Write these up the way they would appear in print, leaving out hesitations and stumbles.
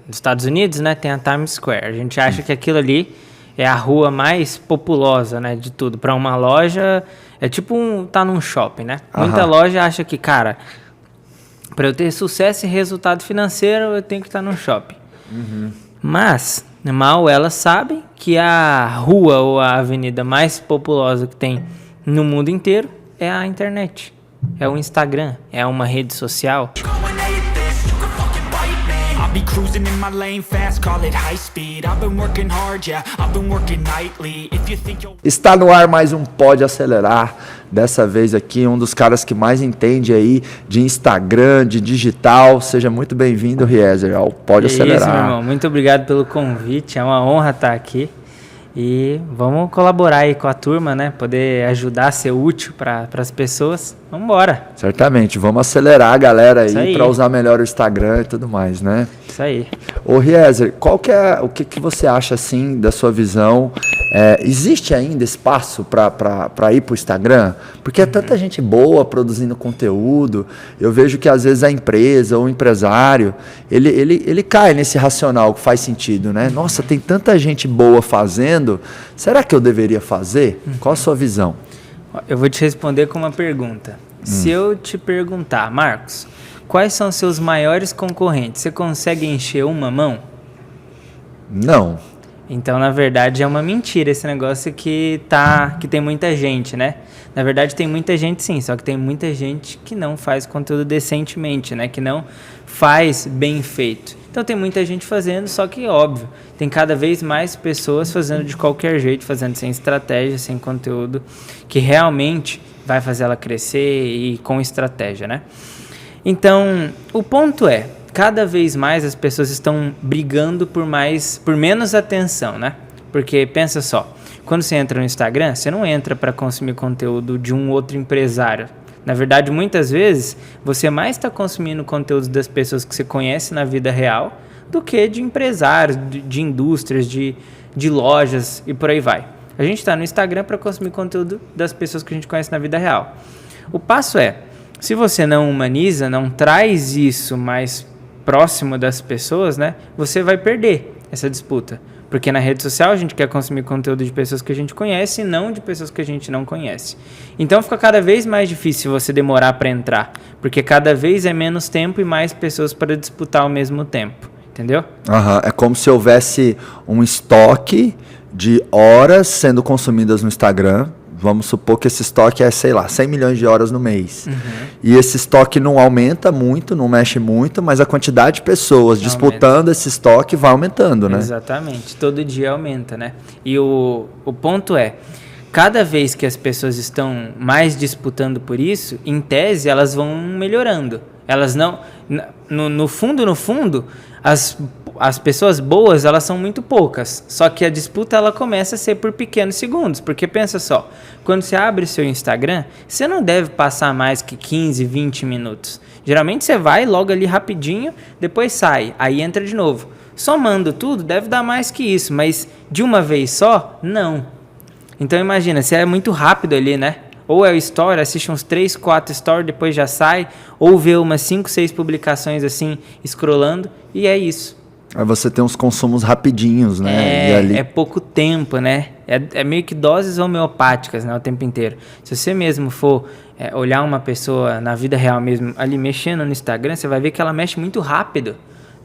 nos Estados Unidos, né, tem a Times Square. A gente acha que aquilo ali é a rua mais populosa, né, de tudo. Para uma loja, é tipo tá num shopping, né? Muita loja acha que, cara, para eu ter sucesso e resultado financeiro, eu tenho que estar num shopping. Mas, mal elas sabem que a rua ou a avenida mais populosa que tem no mundo inteiro é a internet. É o Instagram, é uma rede social. Está no ar mais um Pode Acelerar. Dessa vez aqui, um dos caras que mais entende aí de Instagram, de digital. Seja muito bem-vindo, Riezer, ao Pode Acelerar. Isso, meu irmão. Muito obrigado pelo convite. É uma honra estar aqui. E vamos colaborar aí com a turma, né? Poder ajudar, ser útil para as pessoas. Vamos embora. Certamente. Vamos acelerar a galera aí para usar melhor o Instagram e tudo mais, né? Isso aí. Ô, Riezer, o que você acha, assim, da sua visão? Existe ainda espaço para ir para o Instagram? Porque é tanta gente boa produzindo conteúdo. Eu vejo que, às vezes, a empresa ou o empresário, ele cai nesse racional que faz sentido, né? Nossa, tem tanta gente boa fazendo. Será que eu deveria fazer? Qual a sua visão? Eu vou te responder com uma pergunta. Se eu te perguntar, Marcos, quais são seus maiores concorrentes? Você consegue encher uma mão? Não. Então, na verdade, é uma mentira esse negócio que tem muita gente, né? Na verdade, tem muita gente sim, só que tem muita gente que não faz conteúdo decentemente, né? Que não faz bem feito. Então, tem muita gente fazendo, só que, óbvio, tem cada vez mais pessoas fazendo de qualquer jeito, fazendo sem estratégia, sem conteúdo, que realmente vai fazer ela crescer e com estratégia, né? Então, o ponto é, cada vez mais as pessoas estão brigando por menos atenção, né? Porque pensa só, quando você entra no Instagram, você não entra para consumir conteúdo de um outro empresário. Na verdade, muitas vezes, você mais está consumindo conteúdos das pessoas que você conhece na vida real do que de empresários, de indústrias, de lojas e por aí vai. A gente está no Instagram para consumir conteúdo das pessoas que a gente conhece na vida real. O passo é, se você não humaniza, não traz isso mais próximo das pessoas, né, você vai perder essa disputa. Porque na rede social a gente quer consumir conteúdo de pessoas que a gente conhece e não de pessoas que a gente não conhece. Então fica cada vez mais difícil você demorar para entrar, porque cada vez é menos tempo e mais pessoas para disputar ao mesmo tempo, entendeu? É como se houvesse um estoque de horas sendo consumidas no Instagram. Vamos supor que esse estoque é, 100 milhões de horas no mês. E esse estoque não aumenta muito, não mexe muito, mas a quantidade de pessoas disputando esse estoque vai aumentando, né? Exatamente. Todo dia aumenta, né? E o ponto é, cada vez que as pessoas estão mais disputando por isso, em tese, elas vão melhorando. Elas não... No fundo, as pessoas boas, elas são muito poucas. Só que a disputa, ela começa a ser por pequenos segundos. Porque pensa só, quando você abre seu Instagram, você não deve passar mais que 15, 20 minutos. Geralmente você vai logo ali rapidinho, depois sai, aí entra de novo. Somando tudo, deve dar mais que isso, mas de uma vez só, não. Então imagina, você é muito rápido ali, né? Ou é o story, assiste uns 3, 4 stories, depois já sai, ou vê umas 5, 6 publicações assim, scrollando, e é isso. Aí você tem uns consumos rapidinhos, né? É pouco tempo, né? É meio que doses homeopáticas, né? O tempo inteiro. Se você mesmo for olhar uma pessoa na vida real mesmo, ali mexendo no Instagram, você vai ver que ela mexe muito rápido.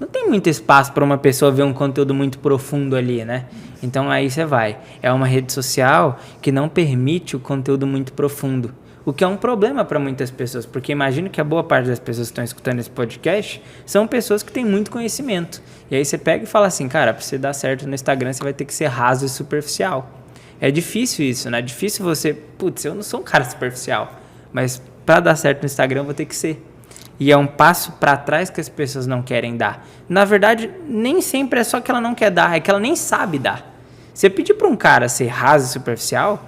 Não tem muito espaço para uma pessoa ver um conteúdo muito profundo ali, né? Então aí você vai. É uma rede social que não permite o conteúdo muito profundo. O que é um problema para muitas pessoas, porque imagino que a boa parte das pessoas que estão escutando esse podcast são pessoas que têm muito conhecimento. E aí você pega e fala assim, cara, para você dar certo no Instagram, você vai ter que ser raso e superficial. É difícil isso, né? É difícil você... Putz, eu não sou um cara superficial, mas para dar certo no Instagram, eu vou ter que ser. E é um passo para trás que as pessoas não querem dar. Na verdade, nem sempre é só que ela não quer dar, é que ela nem sabe dar. Você pedir para um cara ser raso e superficial,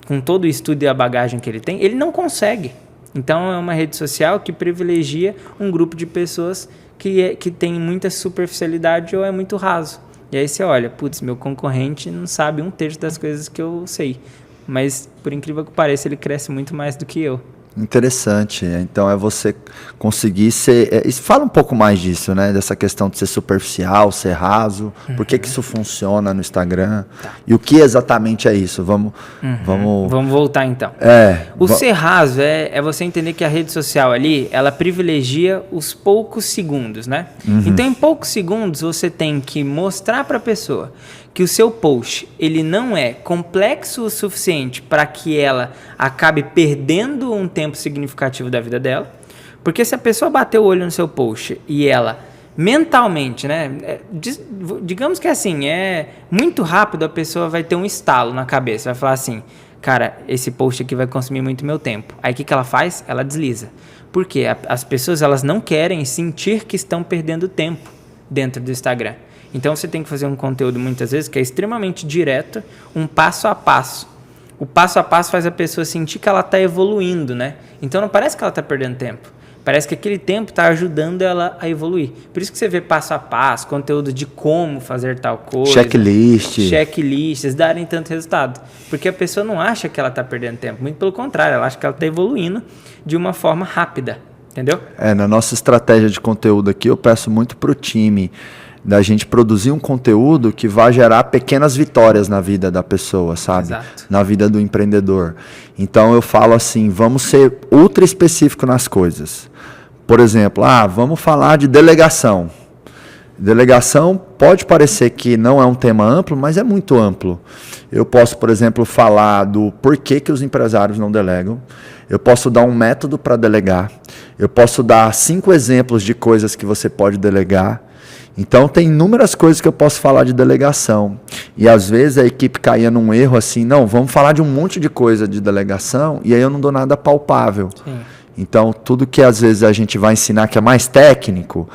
com todo o estudo e a bagagem que ele tem, ele não consegue. Então é uma rede social que privilegia um grupo de pessoas que tem muita superficialidade ou é muito raso. E aí você olha, putz, meu concorrente não sabe 1/3 das coisas que eu sei. Mas, por incrível que pareça, ele cresce muito mais do que eu. Interessante. Então é você conseguir ser. Fala um pouco mais disso, né? Dessa questão de ser superficial, ser raso. Por que isso funciona no Instagram? Tá. E o que exatamente é isso? Vamos voltar então. O ser raso é você entender que a rede social ali, ela privilegia os poucos segundos, né? Então em poucos segundos você tem que mostrar para a pessoa que o seu post ele não é complexo o suficiente para que ela acabe perdendo um tempo significativo da vida dela, porque se a pessoa bater o olho no seu post e ela mentalmente, né, digamos que assim, é muito rápido, a pessoa vai ter um estalo na cabeça, vai falar assim, cara, esse post aqui vai consumir muito meu tempo. Aí o que ela faz? Ela desliza. Por quê? As pessoas elas não querem sentir que estão perdendo tempo dentro do Instagram. Então você tem que fazer um conteúdo muitas vezes que é extremamente direto, um passo a passo. O passo a passo faz a pessoa sentir que ela está evoluindo, né? Então não parece que ela está perdendo tempo. Parece que aquele tempo está ajudando ela a evoluir. Por isso que você vê passo a passo, conteúdo de como fazer tal coisa. Checklists darem tanto resultado. Porque a pessoa não acha que ela está perdendo tempo. Muito pelo contrário, ela acha que ela está evoluindo de uma forma rápida. Entendeu? Na nossa estratégia de conteúdo aqui, eu peço muito para o time da gente produzir um conteúdo que vai gerar pequenas vitórias na vida da pessoa, sabe? Exato. Na vida do empreendedor. Então eu falo assim, vamos ser ultra específico nas coisas. Por exemplo, vamos falar de delegação. Delegação pode parecer que não é um tema amplo, mas é muito amplo. Eu posso, por exemplo, falar do porquê que os empresários não delegam. Eu posso dar um método para delegar. Eu posso dar 5 exemplos de coisas que você pode delegar. Então, tem inúmeras coisas que eu posso falar de delegação. E, às vezes, a equipe caía num erro assim, não, vamos falar de um monte de coisa de delegação, e aí eu não dou nada palpável. Sim. Então, tudo que, às vezes, a gente vai ensinar que é mais técnico,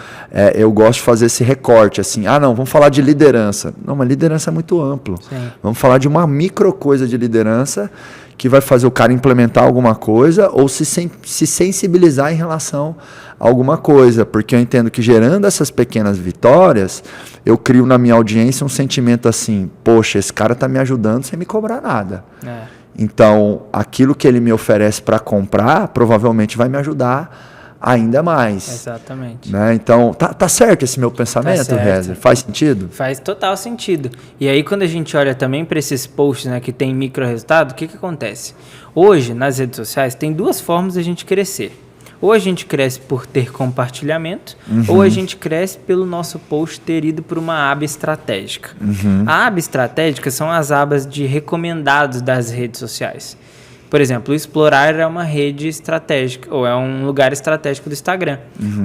eu gosto de fazer esse recorte, assim, não, vamos falar de liderança. Não, mas liderança é muito amplo. Sim. Vamos falar de uma micro coisa de liderança que vai fazer o cara implementar alguma coisa ou se sensibilizar em relação a alguma coisa, porque eu entendo que gerando essas pequenas vitórias, eu crio na minha audiência um sentimento assim, poxa, esse cara está me ajudando sem me cobrar nada. Então, aquilo que ele me oferece para comprar, provavelmente vai me ajudar ainda mais. Exatamente. Né? Então, tá certo esse meu pensamento, Rezer? Faz sentido? Faz total sentido. E aí, quando a gente olha também para esses posts, né, que tem micro resultado, o que acontece? Hoje, nas redes sociais, tem 2 formas de a gente crescer. Ou a gente cresce por ter compartilhamento, ou a gente cresce pelo nosso post ter ido para uma aba estratégica. A aba estratégica são as abas de recomendados das redes sociais. Por exemplo, o Explorar é uma rede estratégica, ou é um lugar estratégico do Instagram,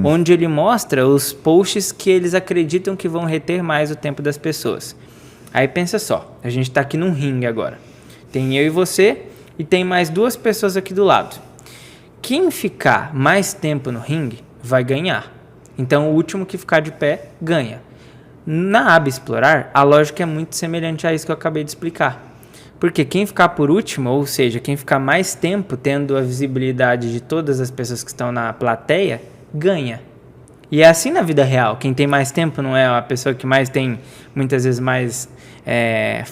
onde ele mostra os posts que eles acreditam que vão reter mais o tempo das pessoas. Aí pensa só, a gente está aqui num ringue agora. Tem eu e você, e tem mais 2 pessoas aqui do lado. Quem ficar mais tempo no ringue vai ganhar. Então, o último que ficar de pé ganha. Na aba Explorar, a lógica é muito semelhante a isso que eu acabei de explicar. Porque quem ficar por último, ou seja, quem ficar mais tempo tendo a visibilidade de todas as pessoas que estão na plateia, ganha. E é assim na vida real. Quem tem mais tempo não é a pessoa que mais tem, muitas vezes, mais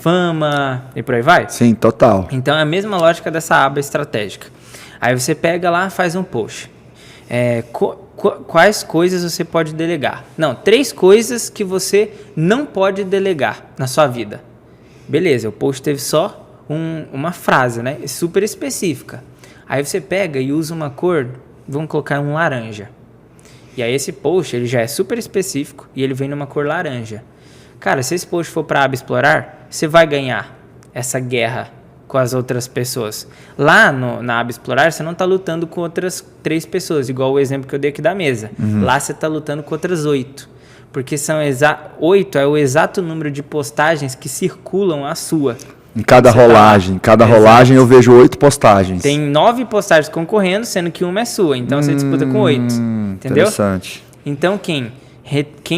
fama e por aí vai? Sim, total. Então, é a mesma lógica dessa aba estratégica. Aí você pega lá, faz um post. Quais coisas você pode delegar? Não, 3 coisas que você não pode delegar na sua vida. Beleza, o post teve só uma frase, né? Super específica. Aí você pega e usa uma cor, vamos colocar um laranja. E aí esse post ele já é super específico e ele vem numa cor laranja. Cara, se esse post for para a aba Explorar, você vai ganhar essa guerra com as outras pessoas. Lá na aba Explorar, você não está lutando com outras 3 pessoas, igual o exemplo que eu dei aqui da mesa. Lá você está lutando com outras 8. Porque 8 é o exato número de postagens que circulam a sua. Em cada rolagem. Cada rolagem eu vejo 8 postagens. Tem 9 postagens concorrendo, sendo que uma é sua. Então você disputa com 8. Entendeu? Interessante. Então quem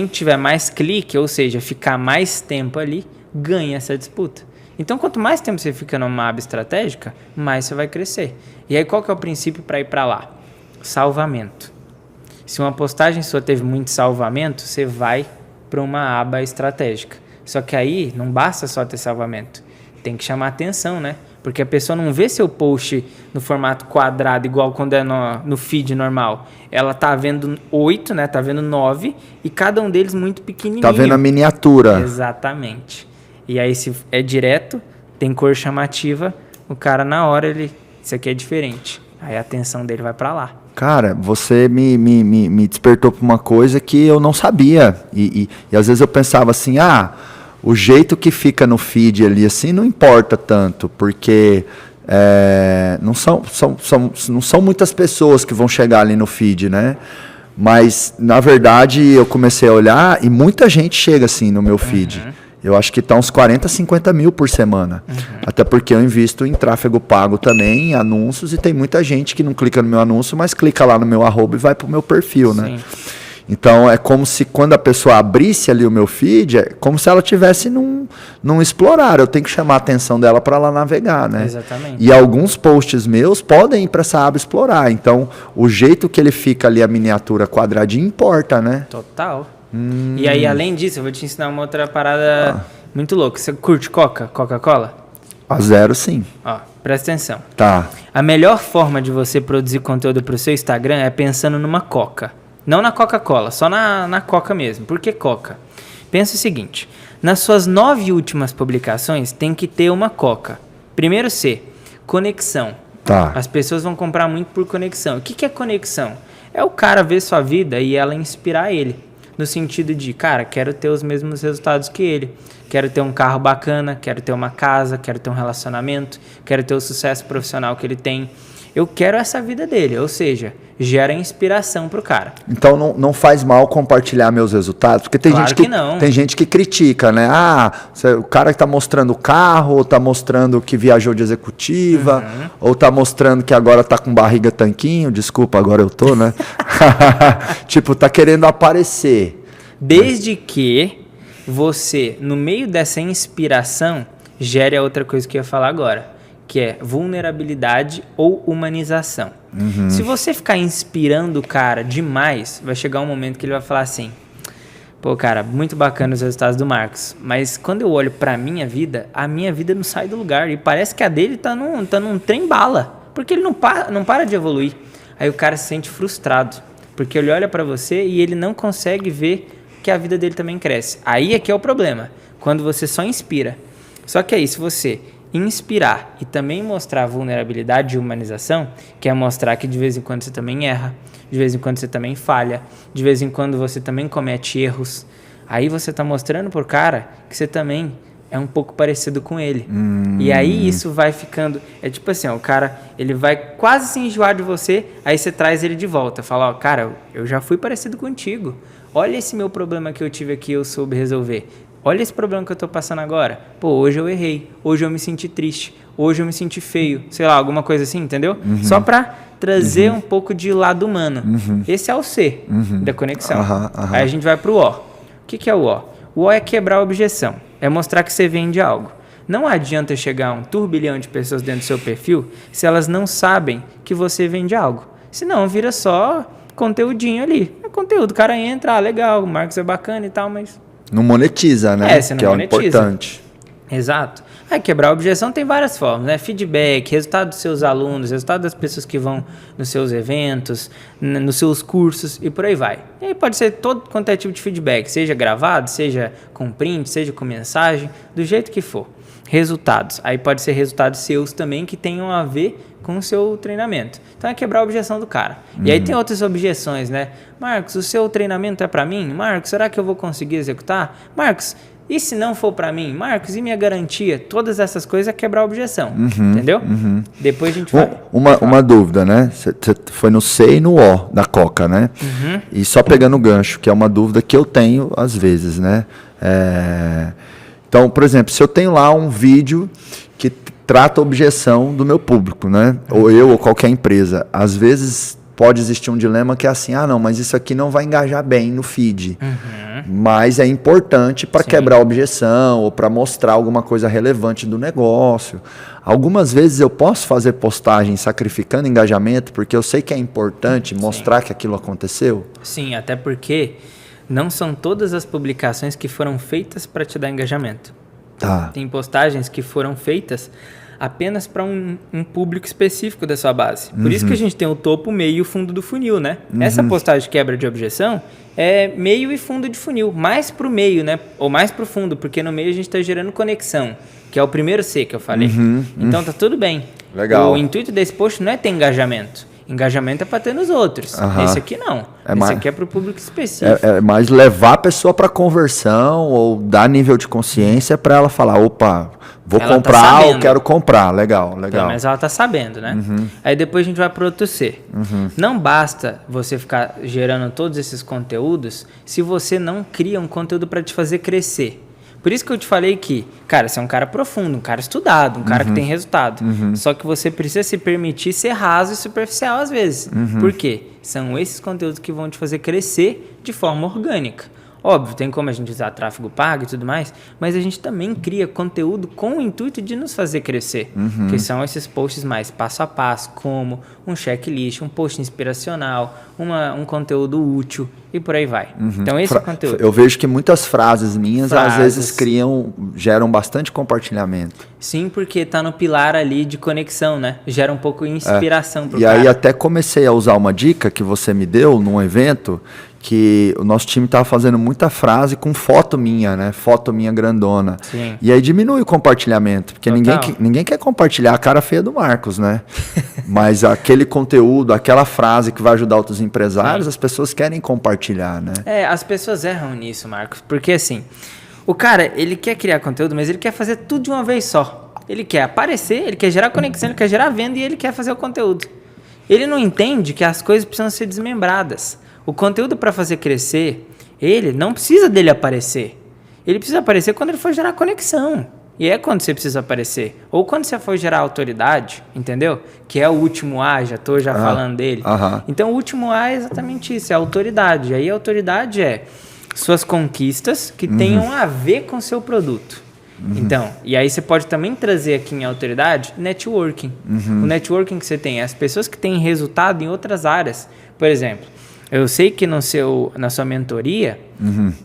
tiver mais clique, ou seja, ficar mais tempo ali, ganha essa disputa. Então, quanto mais tempo você fica numa aba estratégica, mais você vai crescer. E aí, qual que é o princípio para ir para lá? Salvamento. Se uma postagem sua teve muito salvamento, você vai para uma aba estratégica. Só que aí, não basta só ter salvamento. Tem que chamar atenção, né? Porque a pessoa não vê seu post no formato quadrado, igual quando é no feed normal. Ela tá vendo 8, né? Tá vendo 9 e cada um deles muito pequenininho. Tá vendo a miniatura. Exatamente. E aí se é direto, tem cor chamativa, o cara na hora isso aqui é diferente. Aí a atenção dele vai para lá. Cara, você me despertou para uma coisa que eu não sabia. E às vezes eu pensava assim, o jeito que fica no feed ali assim não importa tanto, porque não são muitas pessoas que vão chegar ali no feed, né? Mas, na verdade, eu comecei a olhar e muita gente chega assim no meu feed. Eu acho que está uns 40, 50 mil por semana. Até porque eu invisto em tráfego pago também, em anúncios, e tem muita gente que não clica no meu anúncio, mas clica lá no meu arroba e vai para o meu perfil, né? Então, é como se quando a pessoa abrisse ali o meu feed, é como se ela estivesse num explorar. Eu tenho que chamar a atenção dela para ela navegar, né? Exatamente. E alguns posts meus podem ir para essa aba explorar. Então, o jeito que ele fica ali, a miniatura quadradinha, importa, né? Total. E aí, além disso, eu vou te ensinar uma outra parada muito louca. Você curte Coca-Cola? A zero, sim. Ó, presta atenção. Tá. A melhor forma de você produzir conteúdo para o seu Instagram é pensando numa Coca. Não na Coca-Cola, só na Coca mesmo. Por que Coca? Pensa o seguinte, nas suas 9 últimas publicações tem que ter uma Coca. Primeiro C, conexão. Tá. As pessoas vão comprar muito por conexão. O que é conexão? É o cara ver sua vida e ela inspirar ele. No sentido de, cara, quero ter os mesmos resultados que ele. Quero ter um carro bacana, quero ter uma casa, quero ter um relacionamento, quero ter o sucesso profissional que ele tem. Eu quero essa vida dele, ou seja, gera inspiração pro cara. Então não faz mal compartilhar meus resultados? Porque tem Claro gente que não. Tem gente que critica, né? O cara que tá mostrando o carro, ou tá mostrando que viajou de executiva, ou tá mostrando que agora tá com barriga tanquinho, desculpa, agora eu tô, né? Tipo, tá querendo aparecer. Desde que você, no meio dessa inspiração, gere a outra coisa que eu ia falar agora, que é vulnerabilidade ou humanização. Se você ficar inspirando o cara demais, vai chegar um momento que ele vai falar assim, pô, cara, muito bacana os resultados do Marcos, mas quando eu olho pra minha vida, a minha vida não sai do lugar e parece que a dele tá num trem-bala, porque ele não para de evoluir. Aí o cara se sente frustrado, porque ele olha pra você e ele não consegue ver que a vida dele também cresce. Aí é que é o problema, quando você só inspira. Só que aí, se você inspirar e também mostrar vulnerabilidade e humanização, que é mostrar que de vez em quando você também erra, de vez em quando você também falha, de vez em quando você também comete erros, aí você está mostrando pro cara que você também é um pouco parecido com ele. E aí isso vai ficando, é tipo assim, ó, o cara, ele vai quase se enjoar de você, aí você traz ele de volta, fala, ó, cara, eu já fui parecido contigo, olha esse meu problema que eu tive aqui, eu soube resolver. Olha esse problema que eu tô passando agora. Pô, hoje eu errei. Hoje eu me senti triste. Hoje eu me senti feio. Sei lá, alguma coisa assim, entendeu? Só pra trazer um pouco de lado humano. Esse é o C da conexão. Aí a gente vai pro O. O que é o O? O O é quebrar a objeção. É mostrar que você vende algo. Não adianta chegar a um turbilhão de pessoas dentro do seu perfil se elas não sabem que você vende algo. Senão vira só conteúdinho ali. É conteúdo. O cara entra, legal, o Marcos é bacana e tal, mas... Não monetiza, né? Você não que monetiza. É o importante. Exato. Aí quebrar a objeção tem várias formas, né? Feedback, resultado dos seus alunos, resultado das pessoas que vão nos seus eventos, nos seus cursos e por aí vai. E aí pode ser todo quanto é tipo de feedback, seja gravado, seja com print, seja com mensagem, do jeito que for. Resultados. Aí pode ser resultados seus também que tenham a ver com o seu treinamento. Então é quebrar a objeção do cara. E aí tem outras objeções, né? Marcos, o seu treinamento é para mim? Marcos, será que eu vou conseguir executar? Marcos, e se não for para mim? Marcos, e minha garantia? Todas essas coisas é quebrar a objeção. Entendeu? Depois a gente vai... Uma dúvida, né? Você foi no C e no O da Coca, né? E só pegando o gancho, que é uma dúvida que eu tenho às vezes, né? Então, por exemplo, se eu tenho lá um vídeo que trata a objeção do meu público, né? Ou eu ou qualquer empresa. Às vezes pode existir um dilema que é assim, não, mas isso aqui não vai engajar bem no feed. Mas é importante para quebrar a objeção ou para mostrar alguma coisa relevante do negócio. Algumas vezes eu posso fazer postagem sacrificando engajamento porque eu sei que é importante mostrar que aquilo aconteceu. Sim, até porque não são todas as publicações que foram feitas para te dar engajamento. Tá. Tem postagens que foram feitas apenas para um público específico da sua base. Por isso que a gente tem o topo, o meio e o fundo do funil, né? Essa postagem de quebra de objeção é meio e fundo de funil, mais para o meio, né? Ou mais para o fundo, porque no meio a gente está gerando conexão, que é o primeiro C que eu falei. Então tá tudo bem. Legal. O intuito desse post não é ter engajamento. Engajamento é para ter nos outros. Esse aqui não. Esse aqui é para o público específico. É mais levar a pessoa para conversão ou dar nível de consciência para ela falar, opa, vou ela comprar tá ou quero comprar. Legal. Mas ela tá sabendo, né? Aí depois a gente vai para outro C. Não basta você ficar gerando todos esses conteúdos se você não cria um conteúdo para te fazer crescer. Por isso que eu te falei que, cara, você é um cara profundo, um cara estudado, um cara que tem resultado. Só que você precisa se permitir ser raso e superficial às vezes. Por quê? São esses conteúdos que vão te fazer crescer de forma orgânica. Óbvio, tem como a gente usar tráfego pago e tudo mais, mas a gente também cria conteúdo com o intuito de nos fazer crescer, que são esses posts mais passo a passo, como um checklist, um post inspiracional, um conteúdo útil e por aí vai. Então esse é o conteúdo. Eu vejo que muitas frases minhas às vezes geram bastante compartilhamento. Sim, porque tá no pilar ali de conexão, né? Gera um pouco de inspiração pro cara. E aí até comecei a usar uma dica que você me deu num evento, que o nosso time estava fazendo muita frase com foto minha, né? Foto minha grandona. Sim. E aí diminui o compartilhamento, porque ninguém quer compartilhar a cara feia do Marcos, né? Mas aquele conteúdo, aquela frase que vai ajudar outros empresários, as pessoas querem compartilhar, né? As pessoas erram nisso, Marcos, porque assim, o cara, ele quer criar conteúdo, mas ele quer fazer tudo de uma vez só. Ele quer aparecer, ele quer gerar conexão, ele quer gerar venda e ele quer fazer o conteúdo. Ele não entende que as coisas precisam ser desmembradas. O conteúdo para fazer crescer, ele não precisa dele aparecer. Ele precisa aparecer quando ele for gerar conexão. E é quando você precisa aparecer. Ou quando você for gerar autoridade, entendeu? Que é o último A, já estou falando dele. Então o último A é exatamente isso, é a autoridade. Aí a autoridade é suas conquistas que tenham a ver com o seu produto. Então, e aí você pode também trazer aqui em autoridade networking. O networking que você tem é as pessoas que têm resultado em outras áreas. Por exemplo, eu sei que na sua mentoria,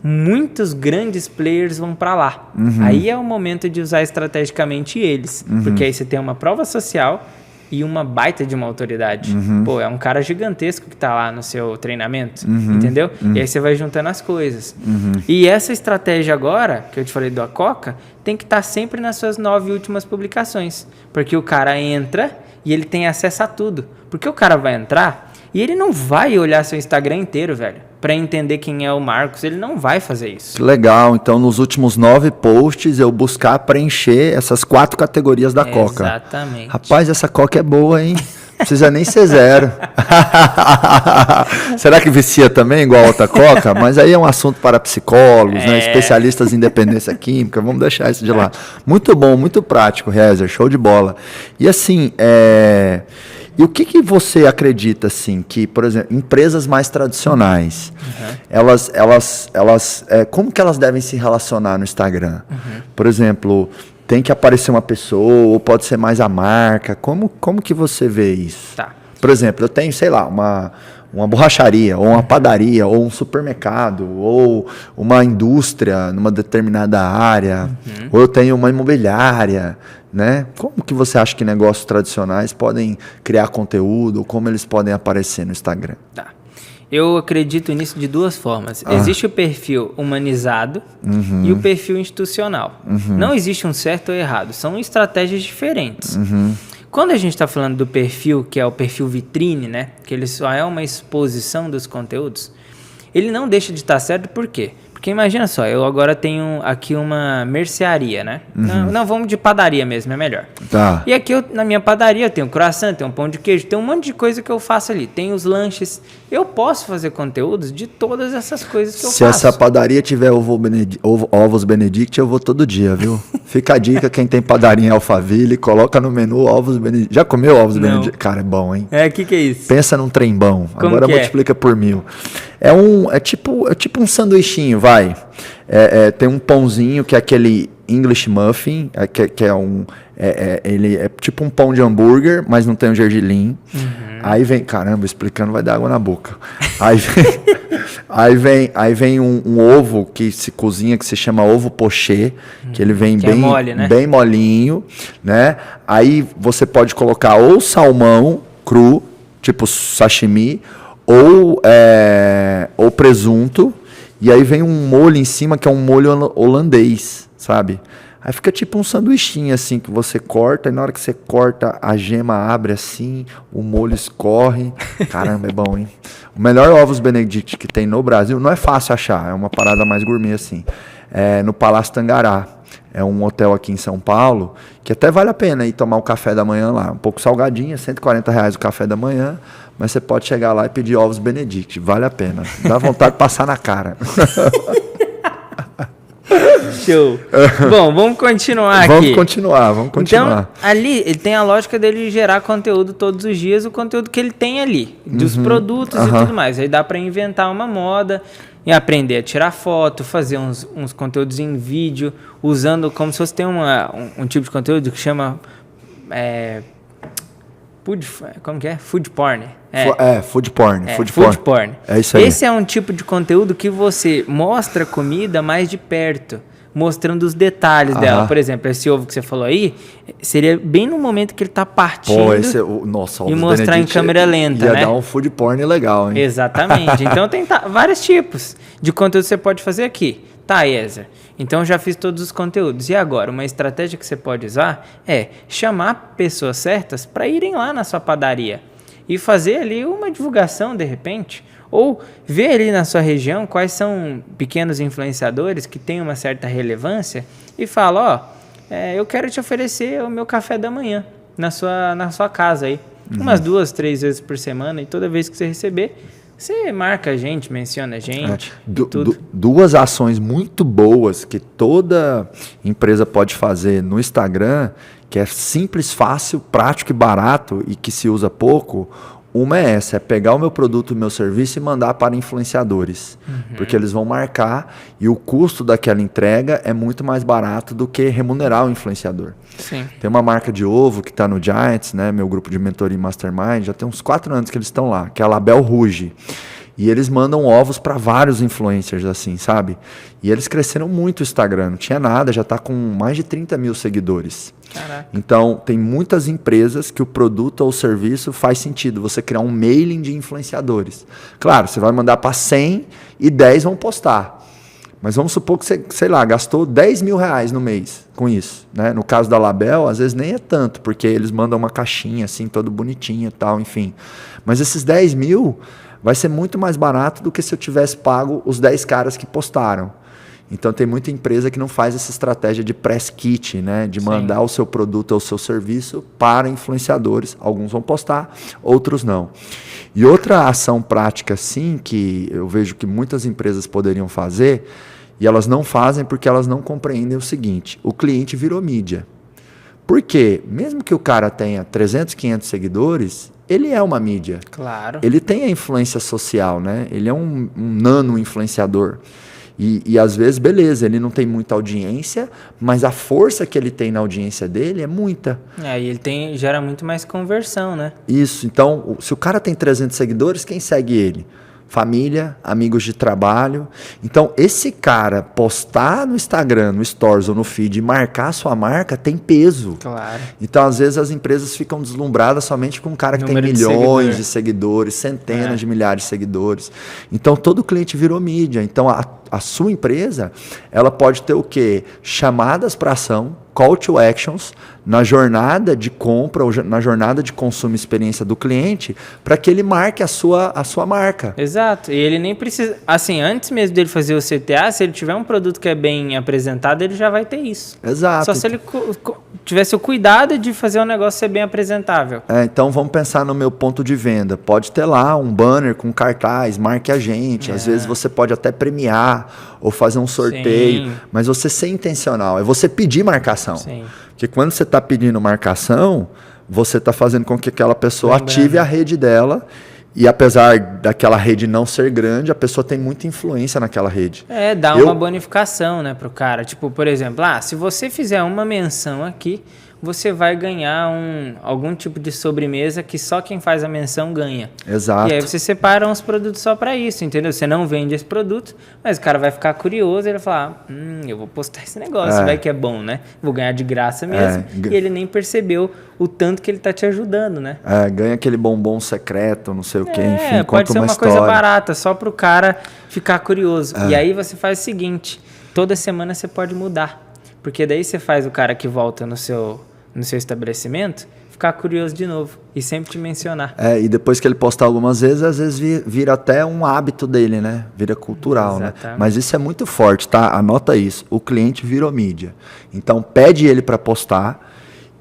muitos grandes players vão para lá. Aí é o momento de usar estrategicamente eles. Porque aí você tem uma prova social e uma baita de uma autoridade. Pô, é um cara gigantesco que tá lá no seu treinamento, entendeu? E aí você vai juntando as coisas. E essa estratégia agora, que eu te falei da Coca, tem que estar sempre nas suas 9 últimas publicações. Porque o cara entra e ele tem acesso a tudo. Porque o cara vai entrar e ele não vai olhar seu Instagram inteiro, velho, para entender quem é o Marcos. Ele não vai fazer isso. Que legal. Então, nos últimos 9 posts, eu buscar preencher essas 4 categorias da Coca. Exatamente. Rapaz, essa Coca é boa, hein? Não precisa nem ser 0. Será que vicia também, igual a outra Coca? Mas aí é um assunto para psicólogos, né? Especialistas em dependência química. Vamos deixar isso de lado. Muito bom, muito prático, Rezer. Show de bola. E assim, e o que você acredita, assim, que, por exemplo, empresas mais tradicionais, como que elas devem se relacionar no Instagram? Por exemplo, tem que aparecer uma pessoa, ou pode ser mais a marca? Como que você vê isso? Tá. Por exemplo, eu tenho, sei lá, uma borracharia, ou uma padaria, ou um supermercado, ou uma indústria numa determinada área, ou eu tenho uma imobiliária, né? Como que você acha que negócios tradicionais podem criar conteúdo, como eles podem aparecer no Instagram? Tá. Eu acredito nisso de 2 formas. Existe o perfil humanizado e o perfil institucional. Não existe um certo ou errado, são estratégias diferentes. Quando a gente está falando do perfil, que é o perfil vitrine, né? Que ele só é uma exposição dos conteúdos, ele não deixa de estar certo, por quê? Porque imagina só, eu agora tenho aqui uma mercearia, né? Não, vamos de padaria mesmo, é melhor. Tá. E aqui na minha padaria eu tenho croissant, tenho um pão de queijo, tem um monte de coisa que eu faço ali. Tem os lanches. Eu posso fazer conteúdos de todas essas coisas que eu faço. Se essa padaria tiver ovos Benedict, eu vou todo dia, viu? Fica a dica, quem tem padaria em Alphaville, coloca no menu ovos Benedict. Já comeu ovos Benedict? Cara, é bom, hein? O que é isso? Pensa num trem bom. Como agora que multiplica por 1000. É tipo um sanduichinho, vai. Tem um pãozinho que é aquele English muffin, que é ele é tipo um pão de hambúrguer, mas não tem um gergelim. Aí vem, caramba, explicando vai dar água na boca. Aí vem um ovo que se cozinha, que se chama ovo pochê, que ele vem bem, mole, né? bem molinho, né? Aí você pode colocar ou salmão cru, tipo sashimi, ou presunto, e aí vem um molho em cima, que é um molho holandês, sabe? Aí fica tipo um sanduichinho assim, que você corta, e na hora que você corta, a gema abre assim, o molho escorre. Caramba, é bom, hein? O melhor ovos Benedict que tem no Brasil, não é fácil achar, é uma parada mais gourmet assim. É no Palácio Tangará. É um hotel aqui em São Paulo, que até vale a pena ir tomar o café da manhã lá. Um pouco salgadinho, R$140 o café da manhã, mas você pode chegar lá e pedir ovos Benedict, vale a pena. Dá vontade de passar na cara. Show. Bom, vamos continuar aqui. Vamos continuar. Então, ali, ele tem a lógica dele gerar conteúdo todos os dias, o conteúdo que ele tem ali, dos produtos e tudo mais. Aí dá para inventar uma moda e aprender a tirar foto, fazer uns conteúdos em vídeo, usando como se fosse ter um tipo de conteúdo que chama... como que é? Food porn. Food porn. Food porn. É isso aí. Esse é um tipo de conteúdo que você mostra a comida mais de perto, mostrando os detalhes dela. Por exemplo, esse ovo que você falou aí, seria bem no momento que ele está partindo. Nossa, e mostrar em câmera lenta, ia né? dar um food porn legal, hein? Exatamente. Então tem vários tipos de conteúdo que você pode fazer aqui. Tá, Ezer. Então já fiz todos os conteúdos. E agora, uma estratégia que você pode usar é chamar pessoas certas para irem lá na sua padaria e fazer ali uma divulgação de repente. Ou ver ali na sua região quais são pequenos influenciadores que têm uma certa relevância e fala, eu quero te oferecer o meu café da manhã na sua casa aí. Umas 2, 3 vezes por semana, e toda vez que você receber, você marca a gente, menciona a gente. Duas ações muito boas que toda empresa pode fazer no Instagram, que é simples, fácil, prático e barato e que se usa pouco. Uma é essa, é pegar o meu produto, o meu serviço e mandar para influenciadores. Porque eles vão marcar e o custo daquela entrega é muito mais barato do que remunerar o influenciador. Sim. Tem uma marca de ovo que está no Giants, né, meu grupo de mentoria Mastermind, já tem uns 4 anos que eles estão lá, que é a Label Rouge. E eles mandam ovos para vários influencers, assim, sabe? E eles cresceram muito o Instagram, não tinha nada, já está com mais de 30 mil seguidores. Caraca. Então, tem muitas empresas que o produto ou o serviço faz sentido você criar um mailing de influenciadores. Claro, você vai mandar para 100 e 10 vão postar. Mas vamos supor que você, sei lá, gastou R$10.000 no mês com isso, né? No caso da Label, às vezes nem é tanto, porque eles mandam uma caixinha assim, todo bonitinho e tal, enfim. Mas esses 10 mil vai ser muito mais barato do que se eu tivesse pago os 10 caras que postaram. Então tem muita empresa que não faz essa estratégia de press kit, né? De mandar o seu produto ou o seu serviço para influenciadores. Alguns vão postar, outros não. E outra ação prática, sim, que eu vejo que muitas empresas poderiam fazer, e elas não fazem porque elas não compreendem o seguinte: o cliente virou mídia. Por quê? Mesmo que o cara tenha 300, 500 seguidores, ele é uma mídia. Claro. Ele tem a influência social, né? Ele é um nano influenciador. E às vezes, beleza, ele não tem muita audiência, mas a força que ele tem na audiência dele é muita. E ele gera muito mais conversão, né? Isso. Então, se o cara tem 300 seguidores, quem segue ele? Família, amigos de trabalho. Então, esse cara postar no Instagram, no Stories ou no feed e marcar a sua marca tem peso. Claro. Então, às vezes, as empresas ficam deslumbradas somente com um cara que tem milhões de seguidores, centenas de milhares de seguidores. Então, todo cliente virou mídia. Então, a sua empresa, ela pode ter o quê? Chamadas para ação, call to actions, na jornada de compra ou na jornada de consumo e experiência do cliente, para que ele marque a sua marca. Exato. E ele nem precisa... Assim, antes mesmo dele fazer o CTA, se ele tiver um produto que é bem apresentado, ele já vai ter isso. Exato. Só se ele tivesse o cuidado de fazer o negócio ser bem apresentável. Então, vamos pensar no meu ponto de venda. Pode ter lá um banner com cartaz, marque a gente. Às vezes você pode até premiar ou fazer um sorteio. Sim. Mas você ser intencional. É você pedir marcação. Sim. Porque quando você está pedindo marcação, você está fazendo com que aquela pessoa ative a rede dela. E apesar daquela rede não ser grande, a pessoa tem muita influência naquela rede. Dá uma bonificação, né, pro cara. Tipo, por exemplo, se você fizer uma menção aqui, você vai ganhar algum tipo de sobremesa que só quem faz a menção ganha. Exato. E aí você separa uns produtos só para isso, entendeu? Você não vende esse produto, mas o cara vai ficar curioso e ele vai falar, eu vou postar esse negócio, vai que é bom, né? Vou ganhar de graça mesmo. E ele nem percebeu o tanto que ele tá te ajudando, né? Ganha aquele bombom secreto, não sei o que, enfim, pode ser uma história. coisa barata, só pro cara ficar curioso. E aí você faz o seguinte, toda semana você pode mudar. Porque daí você faz o cara que volta no seu estabelecimento ficar curioso de novo e sempre te mencionar. E depois que ele postar algumas vezes, às vezes vira até um hábito dele, né? Vira cultural, né? Mas isso é muito forte, tá? Anota isso. O cliente virou mídia. Então, pede ele para postar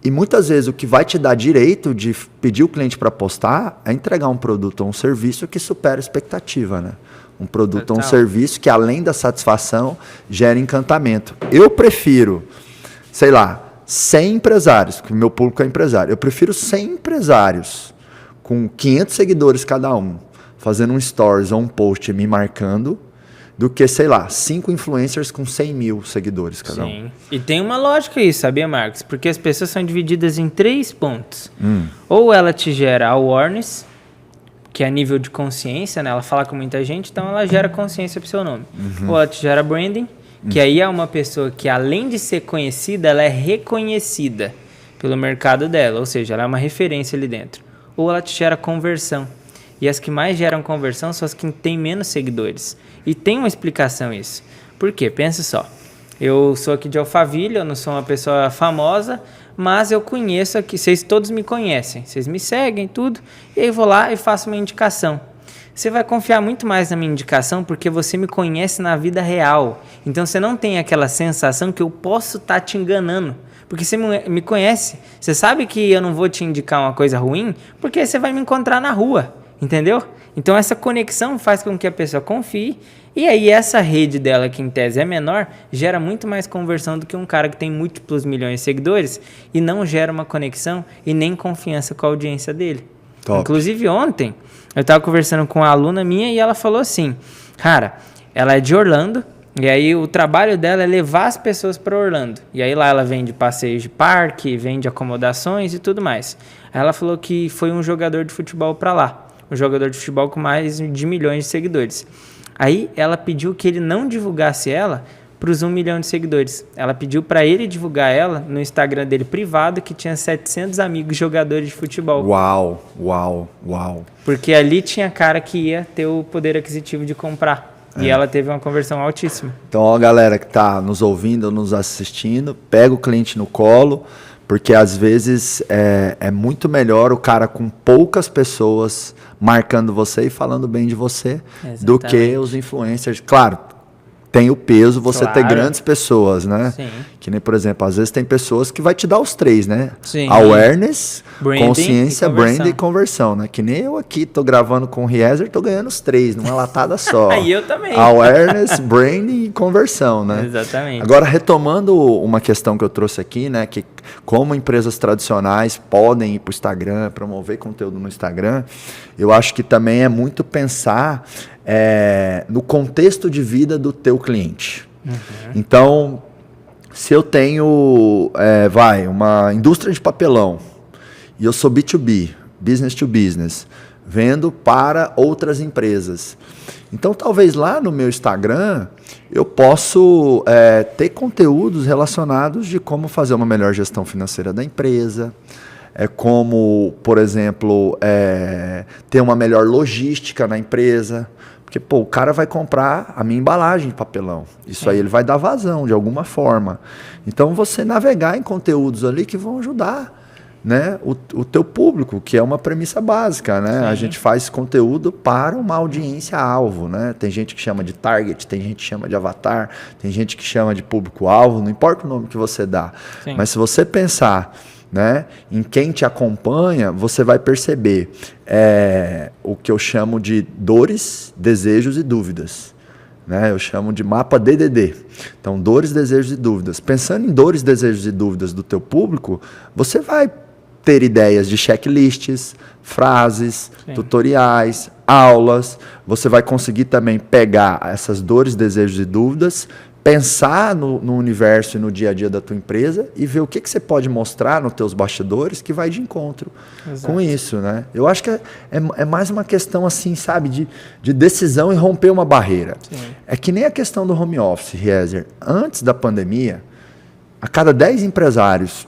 e muitas vezes o que vai te dar direito de pedir o cliente para postar é entregar um produto ou um serviço que supera a expectativa, né? Um produto ou um serviço que, além da satisfação, gera encantamento. Eu prefiro, sei lá, 100 empresários, que o meu público é empresário. Eu prefiro 100 empresários com 500 seguidores cada um, fazendo um stories ou um post me marcando, do que, sei lá, 5 influencers com 100 mil seguidores cada um. Sim. E tem uma lógica isso, sabia, Marcos? Porque as pessoas são divididas em 3 pontos. Ou ela te gera awareness, que é a nível de consciência, né? Ela fala com muita gente, então ela gera consciência pro seu nome. Ou ela te gera branding, que aí é uma pessoa que, além de ser conhecida, ela é reconhecida pelo mercado dela, ou seja, ela é uma referência ali dentro. Ou ela te gera conversão. E as que mais geram conversão são as que têm menos seguidores. E tem uma explicação isso. Por quê? Pensa só. Eu sou aqui de Alphaville, eu não sou uma pessoa famosa, mas eu conheço aqui, vocês todos me conhecem, vocês me seguem, tudo, e aí eu vou lá e faço uma indicação. Você vai confiar muito mais na minha indicação porque você me conhece na vida real. Então você não tem aquela sensação que eu posso estar te enganando. Porque você me conhece. Você sabe que eu não vou te indicar uma coisa ruim porque você vai me encontrar na rua. Entendeu? Então essa conexão faz com que a pessoa confie. E aí essa rede dela, que em tese é menor, gera muito mais conversão do que um cara que tem múltiplos milhões de seguidores e não gera uma conexão e nem confiança com a audiência dele. Top. Inclusive ontem eu estava conversando com uma aluna minha e ela falou assim, cara, ela é de Orlando e aí o trabalho dela é levar as pessoas para Orlando. E aí lá ela vende passeios de parque, vende acomodações e tudo mais. Aí ela falou que foi um jogador de futebol para lá, um jogador de futebol com mais de milhões de seguidores. Aí ela pediu que ele não divulgasse ela para os 1 milhão de seguidores. Ela pediu para ele divulgar ela no Instagram dele privado, que tinha 700 amigos jogadores de futebol. Uau. Porque ali tinha cara que ia ter o poder aquisitivo de comprar. E ela teve uma conversão altíssima. Então, ó, galera que está nos ouvindo, nos assistindo, pega o cliente no colo, porque às vezes é muito melhor o cara com poucas pessoas marcando você e falando bem de você. Exatamente. Do que os influencers. Claro, tem o peso você ter grandes pessoas, né? Sim. Que nem, por exemplo, às vezes tem pessoas que vai te dar os 3, né? Sim. Awareness, branding, consciência, brand e conversão, né? Que nem eu aqui tô gravando com o Riezer, tô ganhando os 3 numa latada só. E eu também. Awareness, branding e conversão, né? Exatamente. Agora, retomando uma questão que eu trouxe aqui, né? Que como empresas tradicionais podem ir para o Instagram, promover conteúdo no Instagram, eu acho que também é muito pensar no contexto de vida do teu cliente. Então, se eu tenho, uma indústria de papelão e eu sou B2B, business to business, vendo para outras empresas. Então, talvez lá no meu Instagram eu posso ter conteúdos relacionados de como fazer uma melhor gestão financeira da empresa, como, por exemplo, ter uma melhor logística na empresa. Porque, o cara vai comprar a minha embalagem de papelão. Isso aí ele vai dar vazão de alguma forma. Então, você navegar em conteúdos ali que vão ajudar, né, o teu público, que é uma premissa básica, né? A gente faz conteúdo para uma audiência-alvo, né? Tem gente que chama de target, tem gente que chama de avatar, tem gente que chama de público-alvo, não importa o nome que você dá. Sim. Mas se você pensar, né, em quem te acompanha, você vai perceber o que eu chamo de dores, desejos e dúvidas. Né? Eu chamo de mapa DDD. Então, dores, desejos e dúvidas. Pensando em dores, desejos e dúvidas do teu público, você vai ter ideias de checklists, frases, tutoriais, aulas. Você vai conseguir também pegar essas dores, desejos e dúvidas, pensar no universo e no dia a dia da tua empresa e ver o que você pode mostrar nos teus bastidores que vai de encontro com isso, né? Eu acho que é mais uma questão assim, sabe, de decisão e romper uma barreira. Sim. É que nem a questão do home office, Riezer. Antes da pandemia, a cada 10 empresários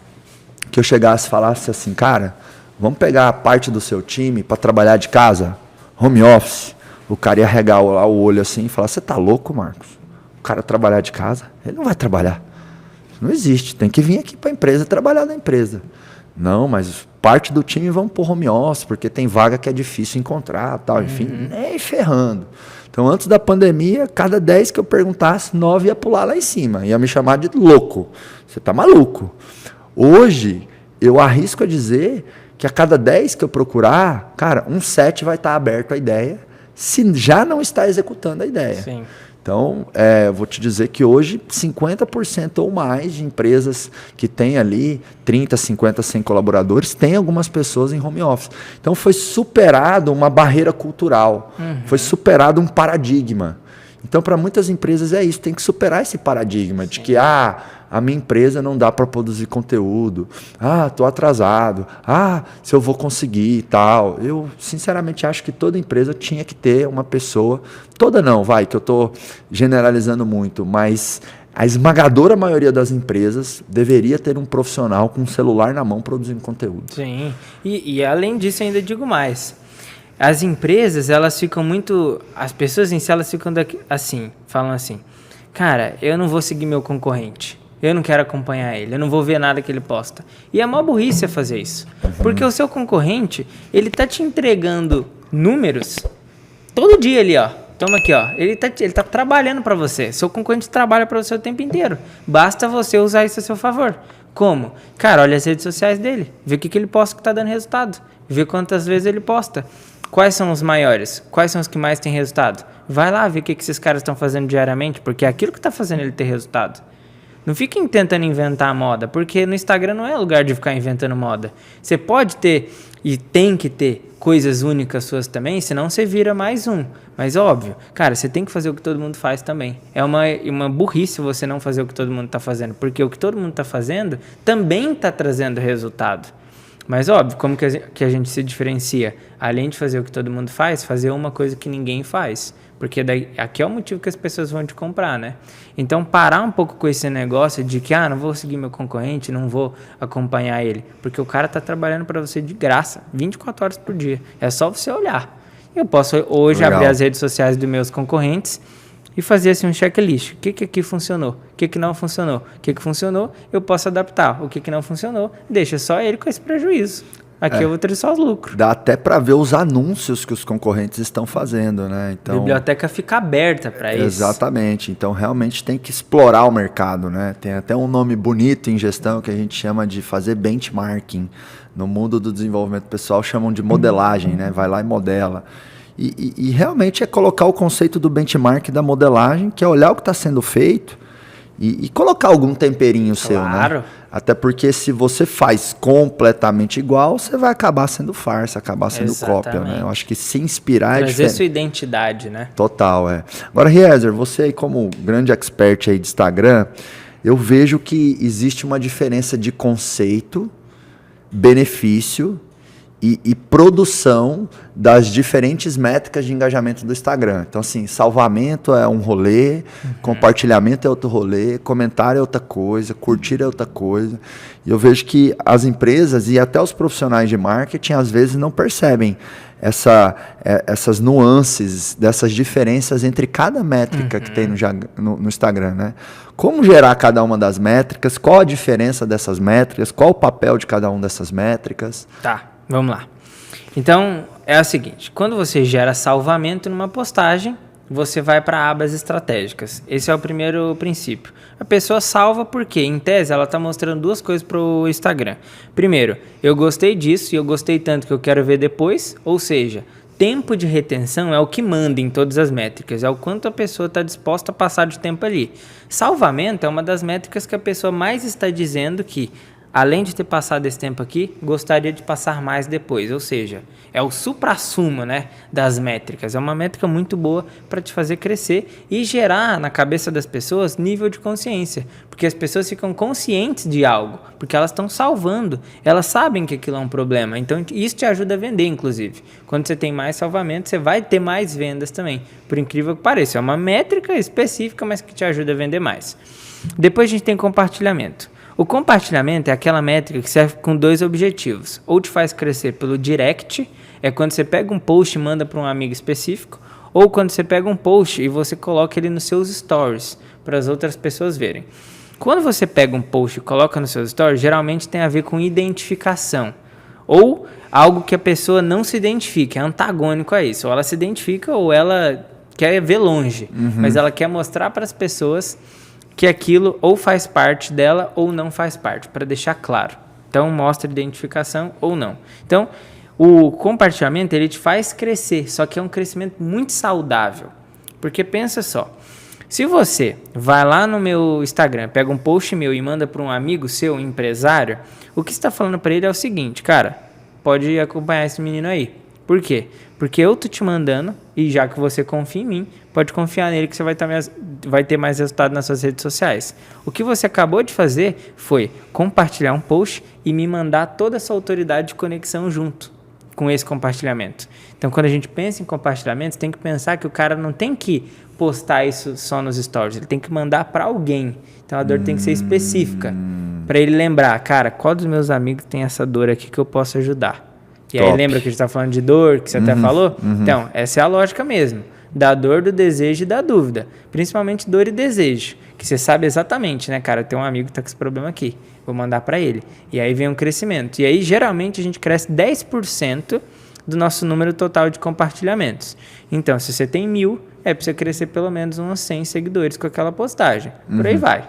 que eu chegasse e falasse assim, cara, vamos pegar a parte do seu time para trabalhar de casa, home office, o cara ia regar o olho assim e falar, você tá louco, Marcos? O cara trabalhar de casa, ele não vai trabalhar. Não existe, tem que vir aqui para a empresa trabalhar na empresa. Não, mas parte do time vão para o home office, porque tem vaga que é difícil encontrar, tal, enfim, nem ferrando. Então, antes da pandemia, cada 10 que eu perguntasse, 9 ia pular lá em cima, ia me chamar de louco. Você tá maluco. Hoje, eu arrisco a dizer que a cada 10 que eu procurar, cara, 7 vai estar aberto à ideia, se já não está executando a ideia. Sim. Então, vou te dizer que hoje 50% ou mais de empresas que têm ali 30, 50, 100 colaboradores, tem algumas pessoas em home office. Então, foi superado uma barreira cultural, foi superado um paradigma. Então, para muitas empresas é isso, tem que superar esse paradigma de que a minha empresa não dá para produzir conteúdo, estou atrasado, se eu vou conseguir e tal. Eu, sinceramente, acho que toda empresa tinha que ter uma pessoa, toda não, que eu estou generalizando muito, mas a esmagadora maioria das empresas deveria ter um profissional com um celular na mão produzindo conteúdo. Sim, e além disso, ainda digo mais. As empresas, elas ficam muito... As pessoas em si, elas ficam assim, falam assim, cara, eu não vou seguir meu concorrente. Eu não quero acompanhar ele, eu não vou ver nada que ele posta. E é uma burrice fazer isso. Porque o seu concorrente, ele tá te entregando números todo dia ali, ó. Toma aqui, ó. Ele tá trabalhando para você. Seu concorrente trabalha para você o tempo inteiro. Basta você usar isso a seu favor. Como? Cara, olha as redes sociais dele. Vê o que ele posta que tá dando resultado. Vê quantas vezes ele posta. Quais são os maiores? Quais são os que mais têm resultado? Vai lá ver o que esses caras estão fazendo diariamente, porque é aquilo que está fazendo ele ter resultado. Não fiquem tentando inventar moda, porque no Instagram não é lugar de ficar inventando moda. Você pode ter e tem que ter coisas únicas suas também, senão você vira mais um. Mas óbvio, cara, você tem que fazer o que todo mundo faz também. É uma burrice você não fazer o que todo mundo está fazendo, porque o que todo mundo está fazendo também está trazendo resultado. Mas óbvio, como que a gente se diferencia? Além de fazer o que todo mundo faz, fazer uma coisa que ninguém faz. Porque aqui é o motivo que as pessoas vão te comprar, né? Então, parar um pouco com esse negócio de que, não vou seguir meu concorrente, não vou acompanhar ele. Porque o cara tá trabalhando para você de graça, 24 horas por dia. É só você olhar. Eu posso hoje abrir as redes sociais dos meus concorrentes e fazer assim um checklist. O que aqui funcionou? O que não funcionou? O que funcionou, eu posso adaptar. O que não funcionou, deixa só ele com esse prejuízo. Aqui eu vou ter só os lucros. Dá até para ver os anúncios que os concorrentes estão fazendo, né? Então, a biblioteca fica aberta para isso. Exatamente. Então, realmente tem que explorar o mercado, né? Tem até um nome bonito em gestão que a gente chama de fazer benchmarking. No mundo do desenvolvimento pessoal, chamam de modelagem, né? Vai lá e modela. E realmente é colocar o conceito do benchmark da modelagem, que é olhar o que está sendo feito e colocar algum temperinho seu, né? Até porque se você faz completamente igual, você vai acabar sendo farsa, acabar sendo cópia, né? Eu acho que se inspirar é diferente. Trazer sua identidade, né? Total, Agora, Riezer, você aí como grande expert aí de Instagram, eu vejo que existe uma diferença de conceito, benefício e produção das diferentes métricas de engajamento do Instagram. Então, assim, salvamento é um rolê, compartilhamento é outro rolê, comentário é outra coisa, curtir é outra coisa. E eu vejo que as empresas e até os profissionais de marketing, às vezes, não percebem essas nuances, dessas diferenças entre cada métrica que tem no Instagram, né? Como gerar cada uma das métricas, qual a diferença dessas métricas, qual o papel de cada uma dessas métricas. Tá. Vamos lá. Então, é o seguinte. Quando você gera salvamento numa postagem, você vai para abas estratégicas. Esse é o primeiro princípio. A pessoa salva porque, em tese, ela está mostrando duas coisas para o Instagram. Primeiro, eu gostei disso e eu gostei tanto que eu quero ver depois. Ou seja, tempo de retenção é o que manda em todas as métricas. É o quanto a pessoa está disposta a passar de tempo ali. Salvamento é uma das métricas que a pessoa mais está dizendo que além de ter passado esse tempo aqui, gostaria de passar mais depois. Ou seja, é o suprassumo, né, das métricas. É uma métrica muito boa para te fazer crescer e gerar na cabeça das pessoas nível de consciência. Porque as pessoas ficam conscientes de algo, porque elas estão salvando. Elas sabem que aquilo é um problema. Então, isso te ajuda a vender, inclusive. Quando você tem mais salvamento, você vai ter mais vendas também. Por incrível que pareça. É uma métrica específica, mas que te ajuda a vender mais. Depois a gente tem compartilhamento. O compartilhamento é aquela métrica que serve com 2 objetivos. Ou te faz crescer pelo direct, é quando você pega um post e manda para um amigo específico, ou quando você pega um post e você coloca ele nos seus stories, para as outras pessoas verem. Quando você pega um post e coloca nos seus stories, geralmente tem a ver com identificação, ou algo que a pessoa não se identifica, é antagônico a isso. Ou ela se identifica ou ela quer ver longe, mas ela quer mostrar para as pessoas que aquilo ou faz parte dela ou não faz parte, para deixar claro. Então, mostra identificação ou não. Então, o compartilhamento, ele te faz crescer, só que é um crescimento muito saudável. Porque pensa só, se você vai lá no meu Instagram, pega um post meu e manda para um amigo seu, um empresário, o que você está falando para ele é o seguinte, cara, pode acompanhar esse menino aí. Por quê? Porque eu tô te mandando, e já que você confia em mim, pode confiar nele que você vai ter mais resultado nas suas redes sociais. O que você acabou de fazer foi compartilhar um post e me mandar toda essa autoridade de conexão junto com esse compartilhamento. Então, quando a gente pensa em compartilhamento, tem que pensar que o cara não tem que postar isso só nos stories, ele tem que mandar para alguém. Então, a dor tem que ser específica, para ele lembrar, cara, qual dos meus amigos tem essa dor aqui que eu posso ajudar? E aí lembra que a gente está falando de dor, que você até falou? Então, essa é a lógica mesmo. Da dor, do desejo e da dúvida. Principalmente dor e desejo. Que você sabe exatamente, né, cara? Tem um amigo que está com esse problema aqui. Vou mandar para ele. E aí vem um crescimento. E aí, geralmente, a gente cresce 10% do nosso número total de compartilhamentos. Então, se você tem 1.000, é para você crescer pelo menos uns 100 seguidores com aquela postagem. Por aí vai.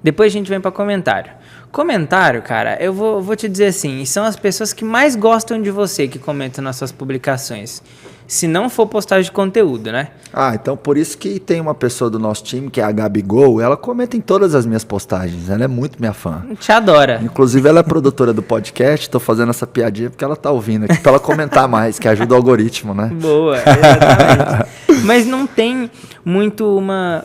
Depois a gente vem para comentário. Comentário, cara, eu vou te dizer assim, são as pessoas que mais gostam de você que comentam nas suas publicações. Se não for postagem de conteúdo, né? Ah, então por isso que tem uma pessoa do nosso time, que é a Gabigol, ela comenta em todas as minhas postagens, ela é muito minha fã. Te adora. Inclusive ela é produtora do podcast, tô fazendo essa piadinha porque ela tá ouvindo aqui, pra ela comentar mais, que ajuda o algoritmo, né? Boa, exatamente. Mas não tem muito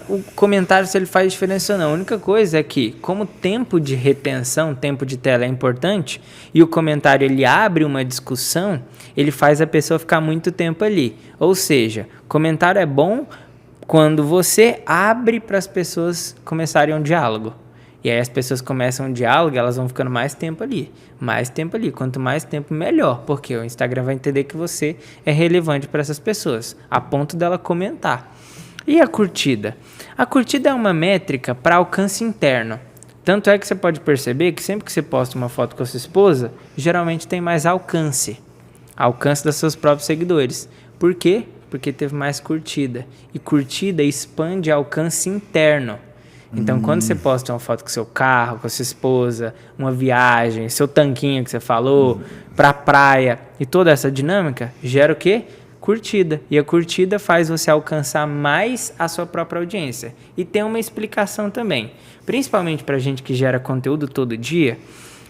o comentário se ele faz diferença ou não. A única coisa é que, como tempo de retenção, tempo de tela é importante, e o comentário ele abre uma discussão, ele faz a pessoa ficar muito tempo ali. Ou seja, comentário é bom quando você abre para as pessoas começarem um diálogo. E aí as pessoas começam um diálogo, elas vão ficando mais tempo ali. Mais tempo ali. Quanto mais tempo, melhor. Porque o Instagram vai entender que você é relevante para essas pessoas, a ponto dela comentar. E a curtida? A curtida é uma métrica para alcance interno. Tanto é que você pode perceber que sempre que você posta uma foto com a sua esposa, geralmente tem mais alcance. Alcance dos seus próprios seguidores. Por quê? Porque teve mais curtida. E curtida expande alcance interno. Então, quando você posta uma foto com seu carro, com a sua esposa, uma viagem, seu tanquinho que você falou, pra praia, e toda essa dinâmica, gera o quê? Curtida. E a curtida faz você alcançar mais a sua própria audiência. E tem uma explicação também. Principalmente pra gente que gera conteúdo todo dia,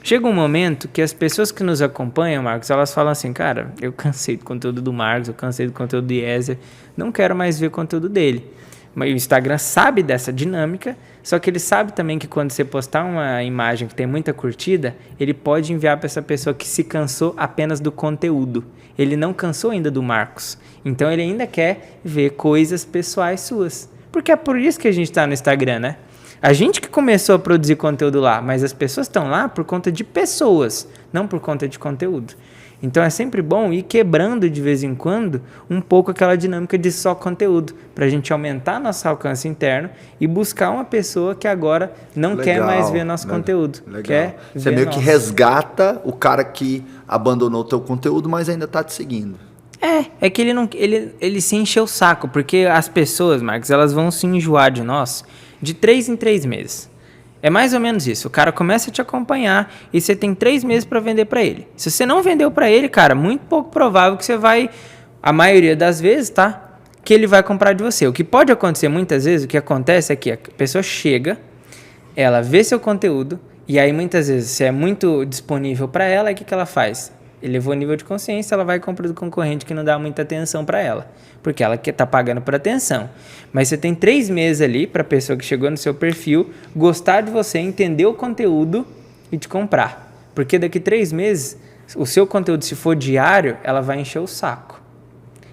chega um momento que as pessoas que nos acompanham, Marcos, elas falam assim, cara, eu cansei do conteúdo do Marcos, eu cansei do conteúdo do Eliezer, não quero mais ver o conteúdo dele. Mas o Instagram sabe dessa dinâmica, só que ele sabe também que quando você postar uma imagem que tem muita curtida, ele pode enviar para essa pessoa que se cansou apenas do conteúdo. Ele não cansou ainda do Marcos. Então ele ainda quer ver coisas pessoais suas. Porque é por isso que a gente está no Instagram, né? A gente que começou a produzir conteúdo lá, mas as pessoas estão lá por conta de pessoas, não por conta de conteúdo. Então é sempre bom ir quebrando de vez em quando um pouco aquela dinâmica de só conteúdo, para a gente aumentar nosso alcance interno e buscar uma pessoa que agora não quer mais ver nosso conteúdo. Quer Você meio que resgata o cara que abandonou o teu conteúdo, mas ainda está te seguindo. É que ele se encheu o saco, porque as pessoas, Marcos, elas vão se enjoar de nós de 3 em 3 meses. É mais ou menos isso. O cara começa a te acompanhar e você tem 3 meses para vender para ele. Se você não vendeu para ele, cara, muito pouco provável que você vai, a maioria das vezes, tá? Que ele vai comprar de você. O que pode acontecer muitas vezes, o que acontece é que a pessoa chega, ela vê seu conteúdo E aí, muitas vezes, se é muito disponível para ela, aí o que ela faz? Elevou o nível de consciência, ela vai e compra do concorrente que não dá muita atenção para ela. Porque ela tá pagando por atenção. Mas você tem 3 meses ali para a pessoa que chegou no seu perfil gostar de você, entender o conteúdo e te comprar. Porque daqui 3 meses, o seu conteúdo, se for diário, ela vai encher o saco.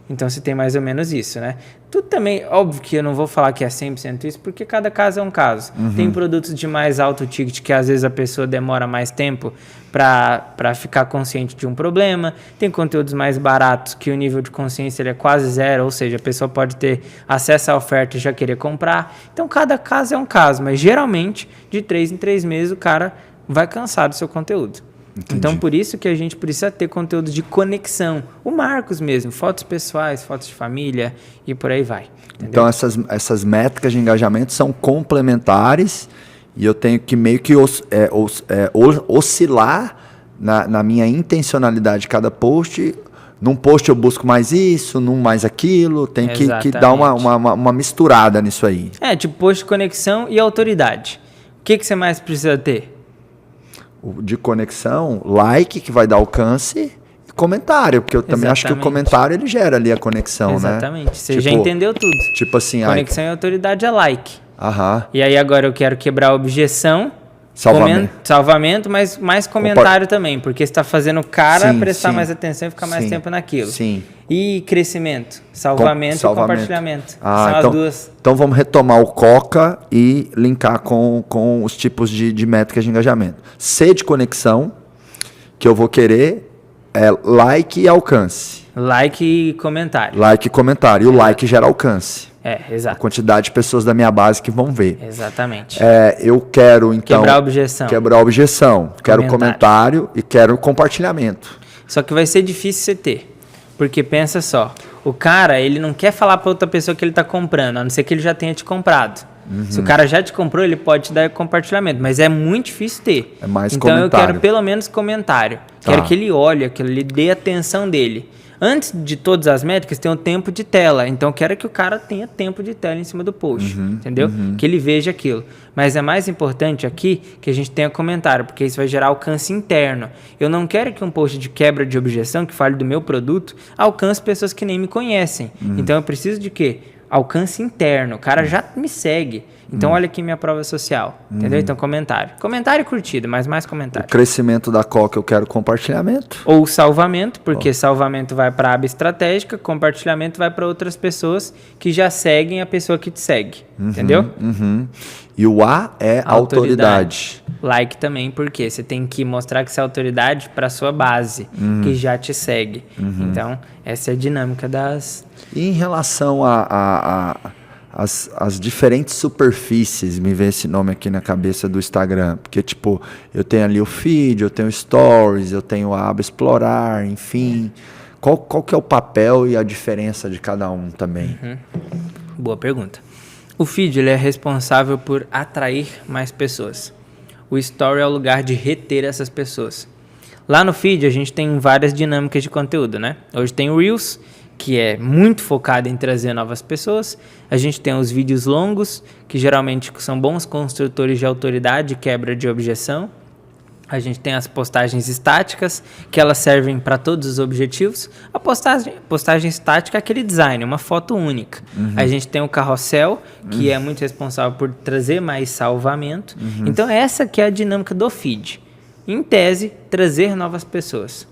Então, você tem mais ou menos isso, né? Tudo também, óbvio que eu não vou falar que é 100% isso, porque cada caso é um caso. Tem produtos de mais alto ticket que às vezes a pessoa demora mais tempo para ficar consciente de um problema. Tem conteúdos mais baratos que o nível de consciência ele é quase zero, ou seja, a pessoa pode ter acesso à oferta e já querer comprar. Então, cada caso é um caso, mas geralmente, de 3 em 3 meses, o cara vai cansar do seu conteúdo. Entendi. Então, por isso que a gente precisa ter conteúdo de conexão. O Marcos mesmo, fotos pessoais, fotos de família e por aí vai. Entendeu? Então, essas métricas de engajamento são complementares e eu tenho que meio que oscilar na minha intencionalidade de cada post. Num post eu busco mais isso, num mais aquilo. Tem que dar uma misturada nisso aí. Tipo post de conexão e autoridade. O que você mais precisa ter? De conexão, like, que vai dar alcance, e comentário, porque eu também acho que o comentário ele gera ali a conexão, Exatamente. Você já entendeu tudo. Tipo assim... Conexão e autoridade é like. Aham. E aí agora eu quero quebrar a objeção, salvamento, mas mais comentário também, porque você está fazendo o cara prestar mais atenção e ficar mais tempo naquilo. Sim. E crescimento, salvamento e compartilhamento. São as duas. Então vamos retomar o Coca e linkar com os tipos de métricas de engajamento. C de conexão, que eu vou querer é like e alcance. Like e comentário. Like e comentário. E o like gera alcance. Exato. A quantidade de pessoas da minha base que vão ver. Exatamente. Eu quero, então... Quebrar a objeção. Quero comentário e quero compartilhamento. Só que vai ser difícil você ter. Porque pensa só, o cara, ele não quer falar para outra pessoa que ele está comprando, a não ser que ele já tenha te comprado. Se o cara já te comprou, ele pode te dar compartilhamento, mas é muito difícil ter. É mais então comentário. Eu quero pelo menos comentário. Quero que ele olhe, que ele dê atenção dele. Antes de todas as métricas, tem o tempo de tela. Então, eu quero que o cara tenha tempo de tela em cima do post, entendeu? Que ele veja aquilo. Mas é mais importante aqui que a gente tenha comentário, porque isso vai gerar alcance interno. Eu não quero que um post de quebra de objeção, que fale do meu produto, alcance pessoas que nem me conhecem. Então, eu preciso de quê? Alcance interno. O cara já me segue. Então, olha aqui minha prova social. Entendeu? Então, comentário. Comentário e curtida, mas mais comentário. O crescimento da Coca eu quero compartilhamento. Ou salvamento, porque salvamento vai para a aba estratégica, compartilhamento vai para outras pessoas que já seguem a pessoa que te segue. Entendeu? E o A é autoridade. Like também, porque você tem que mostrar que você é autoridade para a sua base, que já te segue. Então, essa é a dinâmica das... E em relação as diferentes superfícies, me vem esse nome aqui na cabeça do Instagram, porque tipo, eu tenho ali o feed, eu tenho stories, eu tenho a aba explorar, enfim, qual que é o papel e a diferença de cada um também? Boa pergunta. O feed ele é responsável por atrair mais pessoas. O story é o lugar de reter essas pessoas. Lá no feed a gente tem várias dinâmicas de conteúdo, né? Hoje tem o Reels, que é muito focado em trazer novas pessoas. A gente tem os vídeos longos, que geralmente são bons construtores de autoridade e quebra de objeção. A gente tem as postagens estáticas, que elas servem para todos os objetivos. A postagem estática é aquele design, uma foto única. A gente tem o carrossel, que é muito responsável por trazer mais salvamento. Então, essa que é a dinâmica do feed. Em tese, trazer novas pessoas.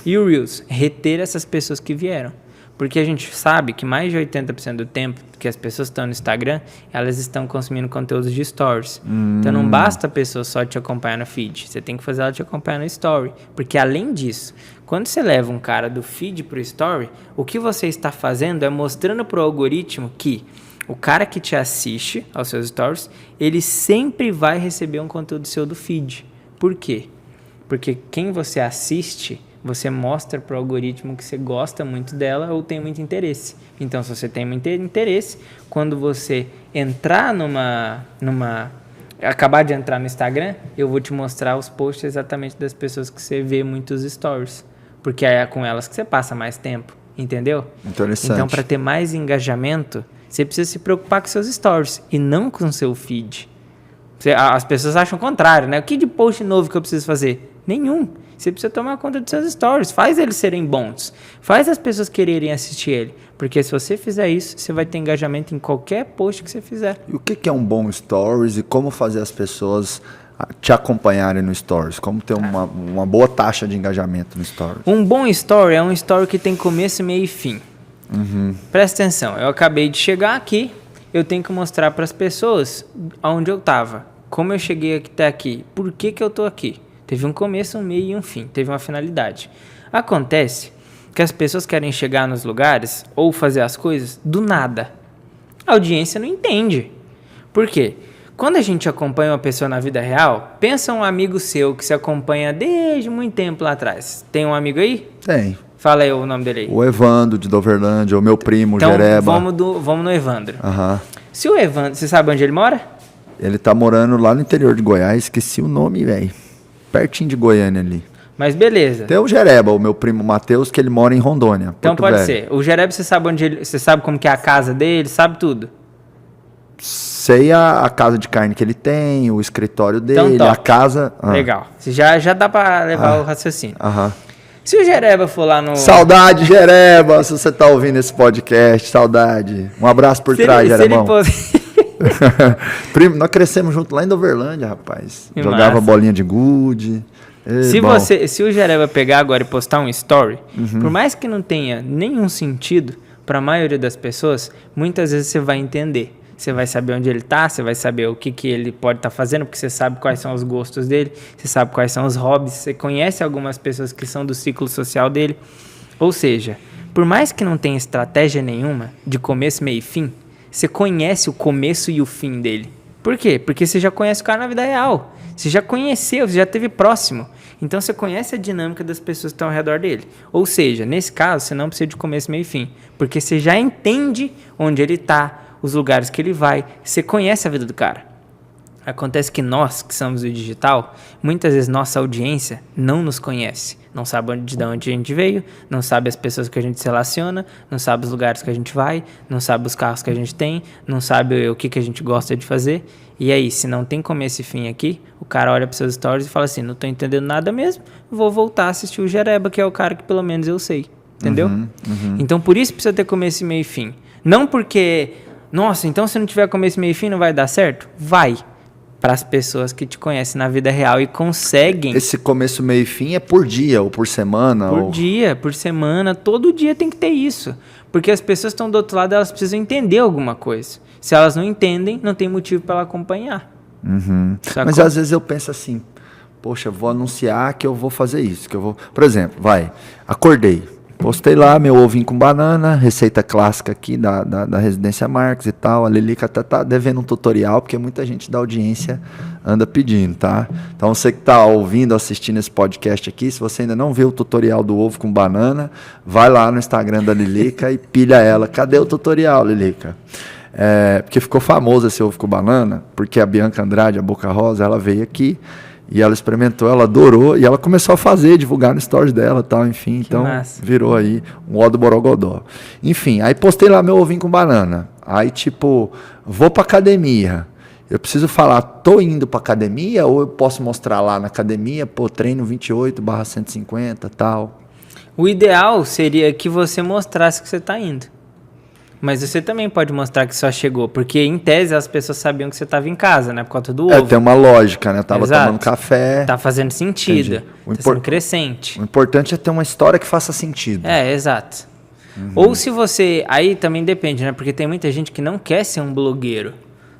E o Reels, reter essas pessoas que vieram. Porque a gente sabe que mais de 80% do tempo que as pessoas estão no Instagram, elas estão consumindo conteúdos de stories. Então não basta a pessoa só te acompanhar no feed, você tem que fazer ela te acompanhar no story. Porque além disso, quando você leva um cara do feed pro story, o que você está fazendo é mostrando pro algoritmo que o cara que te assiste aos seus stories, ele sempre vai receber um conteúdo seu do feed. Por quê? Porque quem você assiste, você mostra para o algoritmo que você gosta muito dela ou tem muito interesse. Então, se você tem muito interesse, quando você entrar acabar de entrar no Instagram, eu vou te mostrar os posts exatamente das pessoas que você vê muitos stories. Porque é com elas que você passa mais tempo, entendeu? Interessante. Então, para ter mais engajamento, você precisa se preocupar com seus stories e não com o seu feed. As pessoas acham o contrário, né? O que de post novo que eu preciso fazer? Nenhum. Você precisa tomar conta dos seus stories. Faz eles serem bons. Faz as pessoas quererem assistir ele. Porque se você fizer isso, você vai ter engajamento em qualquer post que você fizer. E o que é um bom stories e como fazer as pessoas te acompanharem no stories? Como ter uma boa taxa de engajamento no stories? Um bom story é um story que tem começo, meio e fim. Presta atenção. Eu acabei de chegar aqui. Eu tenho que mostrar para as pessoas onde eu estava. Como eu cheguei até aqui. Por que eu estou aqui? Teve um começo, um meio e um fim. Teve uma finalidade. Acontece que as pessoas querem chegar nos lugares ou fazer as coisas do nada. A audiência não entende. Por quê? Quando a gente acompanha uma pessoa na vida real, pensa um amigo seu que se acompanha desde muito tempo lá atrás. Tem um amigo aí? Tem. Fala aí o nome dele aí. O Evandro, de Doverlândia, o meu primo, então, Jereba. Vamos no Evandro. Uhum. Se o Evandro, você sabe onde ele mora? Ele tá morando lá no interior de Goiás, esqueci o nome, velho. Pertinho de Goiânia ali. Mas beleza. Tem o Jereba, o meu primo Matheus, que ele mora em Rondônia. Então Porto pode Velho. ser. O Jereba, você sabe onde ele, você sabe como que é a casa dele, sabe tudo. Sei a casa de carne que ele tem, o escritório dele, então, a casa... Legal. Já dá pra levar o raciocínio. Aham. Se o Jereba for lá no... Saudade, Jereba, se você tá ouvindo esse podcast, saudade. Um abraço por trás, Jerebão. Primo, nós crescemos junto lá em Doverlândia, rapaz. Que Jogava massa. bolinha de gude. Se o Jereba pegar agora e postar um story, por mais que não tenha nenhum sentido para a maioria das pessoas, muitas vezes você vai entender. Você vai saber onde ele está, você vai saber o que ele pode estar fazendo, porque você sabe quais são os gostos dele, você sabe quais são os hobbies, você conhece algumas pessoas que são do ciclo social dele. Ou seja, por mais que não tenha estratégia nenhuma de começo, meio e fim, você conhece o começo e o fim dele. Por quê? Porque você já conhece o cara na vida real. Você já conheceu, você já esteve próximo. Então você conhece a dinâmica das pessoas que estão ao redor dele. Ou seja, nesse caso, você não precisa de começo, meio e fim. Porque você já entende onde ele está, os lugares que ele vai. Você conhece a vida do cara. Acontece que nós, que somos do digital, muitas vezes nossa audiência não nos conhece. Não sabe de onde a gente veio, não sabe as pessoas que a gente se relaciona, não sabe os lugares que a gente vai, não sabe os carros que a gente tem, não sabe o que a gente gosta de fazer. E aí, se não tem começo e fim aqui, o cara olha para seus stories e fala assim, não estou entendendo nada mesmo, vou voltar a assistir o Jereba, que é o cara que pelo menos eu sei. Entendeu? Então, por isso precisa ter começo, meio e fim. Não porque, nossa, então se não tiver começo, meio e fim não vai dar certo? Vai. Para as pessoas que te conhecem na vida real e conseguem... Esse começo, meio e fim é por dia ou por semana? Por dia, por semana, todo dia tem que ter isso. Porque as pessoas estão do outro lado, elas precisam entender alguma coisa. Se elas não entendem, não tem motivo para ela acompanhar. Mas às vezes eu penso assim, poxa, vou anunciar que eu vou fazer isso. Que eu vou... Por exemplo, acordei. Postei lá meu ovinho com banana, receita clássica aqui da Residência Marques e tal. A Lilica tá devendo um tutorial, porque muita gente da audiência anda pedindo, tá? Então você que tá ouvindo, assistindo esse podcast aqui, se você ainda não viu o tutorial do ovo com banana, vai lá no Instagram da Lilica e pilha ela. Cadê o tutorial, Lilica? Porque ficou famoso esse ovo com banana, porque a Bianca Andrade, a Boca Rosa, ela veio aqui e ela experimentou, ela adorou e ela começou a fazer, divulgar no stories dela e tal, enfim. Que então massa. Virou aí um ó do Borogodó. Enfim, aí postei lá meu ovinho com banana. Aí tipo, vou pra academia. Eu preciso falar, tô indo pra academia ou eu posso mostrar lá na academia, treino 28/150 e tal. O ideal seria que você mostrasse que você está indo. Mas você também pode mostrar que só chegou, porque em tese as pessoas sabiam que você estava em casa, né? Por conta do ovo. Tem uma lógica, né? Eu tava Exato. tomando café. Tá fazendo sentido. Tá sendo crescente. O importante é ter uma história que faça sentido. Exato. Ou se você... Aí também depende, né? Porque tem muita gente que não quer ser um blogueiro.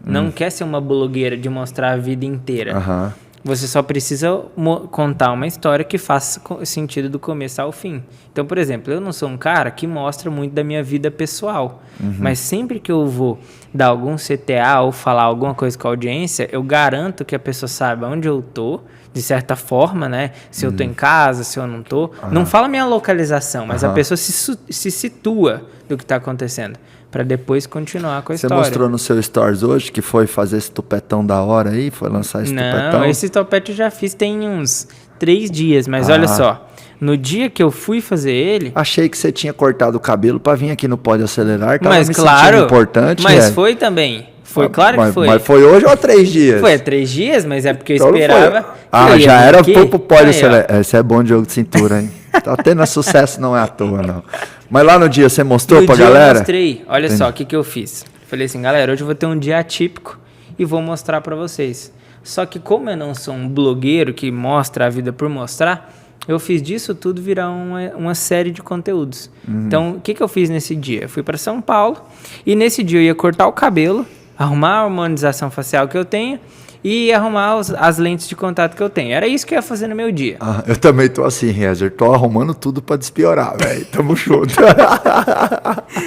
Não quer ser uma blogueira de mostrar a vida inteira. Você só precisa contar uma história que faça sentido do começo ao fim. Então, por exemplo, eu não sou um cara que mostra muito da minha vida pessoal. Mas sempre que eu vou dar algum CTA ou falar alguma coisa com a audiência, eu garanto que a pessoa saiba onde eu tô, de certa forma, né? Se eu tô em casa, se eu não tô. Não fala minha localização, mas a pessoa se situa do que está acontecendo. Para depois continuar com a história. Você mostrou no seu stories hoje que foi fazer esse tupetão da hora aí? Foi lançar esse tupetão? Não, esse topete eu já fiz tem uns 3 dias. Mas olha só, no dia que eu fui fazer ele... Achei que você tinha cortado o cabelo para vir aqui no Pode Acelerar. Mas claro, importante. Mas foi também. Foi, claro que foi. Mas foi hoje ou há 3 dias? Foi há 3 dias, mas é porque eu Então não esperava. foi. Ah, já era pro pódio. Aí, Esse é bom de jogo de cintura, hein? Tá tendo sucesso, não é à toa, não. Mas lá no dia você mostrou pra galera? Eu mostrei. Olha só, o que eu fiz. Falei assim, galera, hoje eu vou ter um dia atípico e vou mostrar pra vocês. Só que como eu não sou um blogueiro que mostra a vida por mostrar, eu fiz disso tudo virar uma série de conteúdos. Então, o que eu fiz nesse dia? Eu fui para São Paulo e nesse dia eu ia cortar o cabelo, arrumar a harmonização facial que eu tenho e arrumar as lentes de contato que eu tenho. Era isso que eu ia fazer no meu dia. Ah, eu também tô assim, Rezer. Tô arrumando tudo pra despiorar, velho. Tamo junto.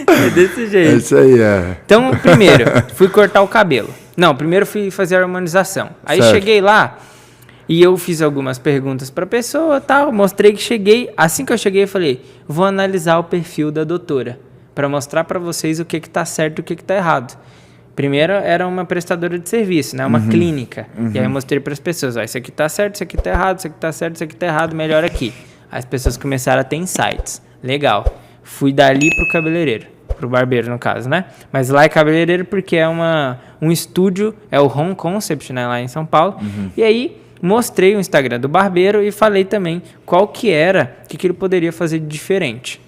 É desse jeito. É isso aí, é. Então, primeiro, fui cortar o cabelo. Não, primeiro fui fazer a harmonização. Aí certo. Cheguei lá e eu fiz algumas perguntas pra pessoa, tal, mostrei que cheguei. Assim que eu cheguei, eu falei, vou analisar o perfil da doutora para mostrar para vocês o que tá certo e o que tá errado. Primeiro era uma prestadora de serviço, né? Uma clínica. E aí eu mostrei para as pessoas, ó, isso aqui tá certo, isso aqui tá errado, isso aqui tá certo, isso aqui tá errado, melhor aqui. Aí as pessoas começaram a ter insights. Legal. Fui dali pro cabeleireiro, pro barbeiro no caso, né? Mas lá é cabeleireiro porque é um estúdio, é o Home Concept, né? Lá em São Paulo. E aí mostrei o Instagram do barbeiro e falei também qual que era, o que ele poderia fazer de diferente.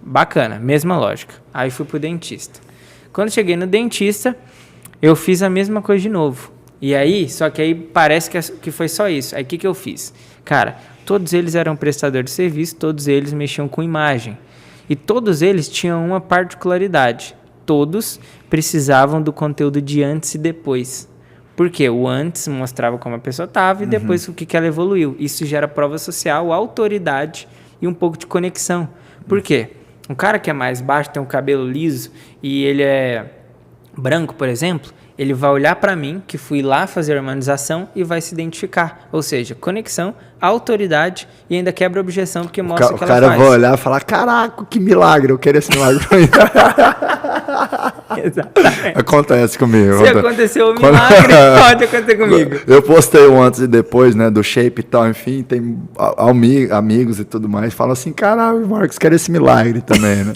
Bacana, mesma lógica. Aí fui pro dentista. Quando cheguei no dentista, eu fiz a mesma coisa de novo. E aí, só que aí parece que foi só isso. Aí o que eu fiz? Cara, todos eles eram prestadores de serviço, todos eles mexiam com imagem. E todos eles tinham uma particularidade. Todos precisavam do conteúdo de antes e depois. Porque o antes mostrava como a pessoa estava e depois o que ela evoluiu. Isso gera prova social, autoridade e um pouco de conexão. Por quê? Um cara que é mais baixo, tem um cabelo liso e ele é branco, por exemplo, ele vai olhar para mim, que fui lá fazer a harmonização e vai se identificar. Ou seja, conexão, autoridade e ainda quebra a objeção porque mostra o que ela faz. O cara vai olhar e falar, caraca, que milagre, eu quero esse milagre pra mim. Exatamente. Acontece comigo. Se aconteceu o milagre, pode acontecer comigo. Eu postei o antes e depois, né, do shape e tal, enfim, tem amigos e tudo mais, falam assim, caralho, Marcos, quero esse milagre também, né?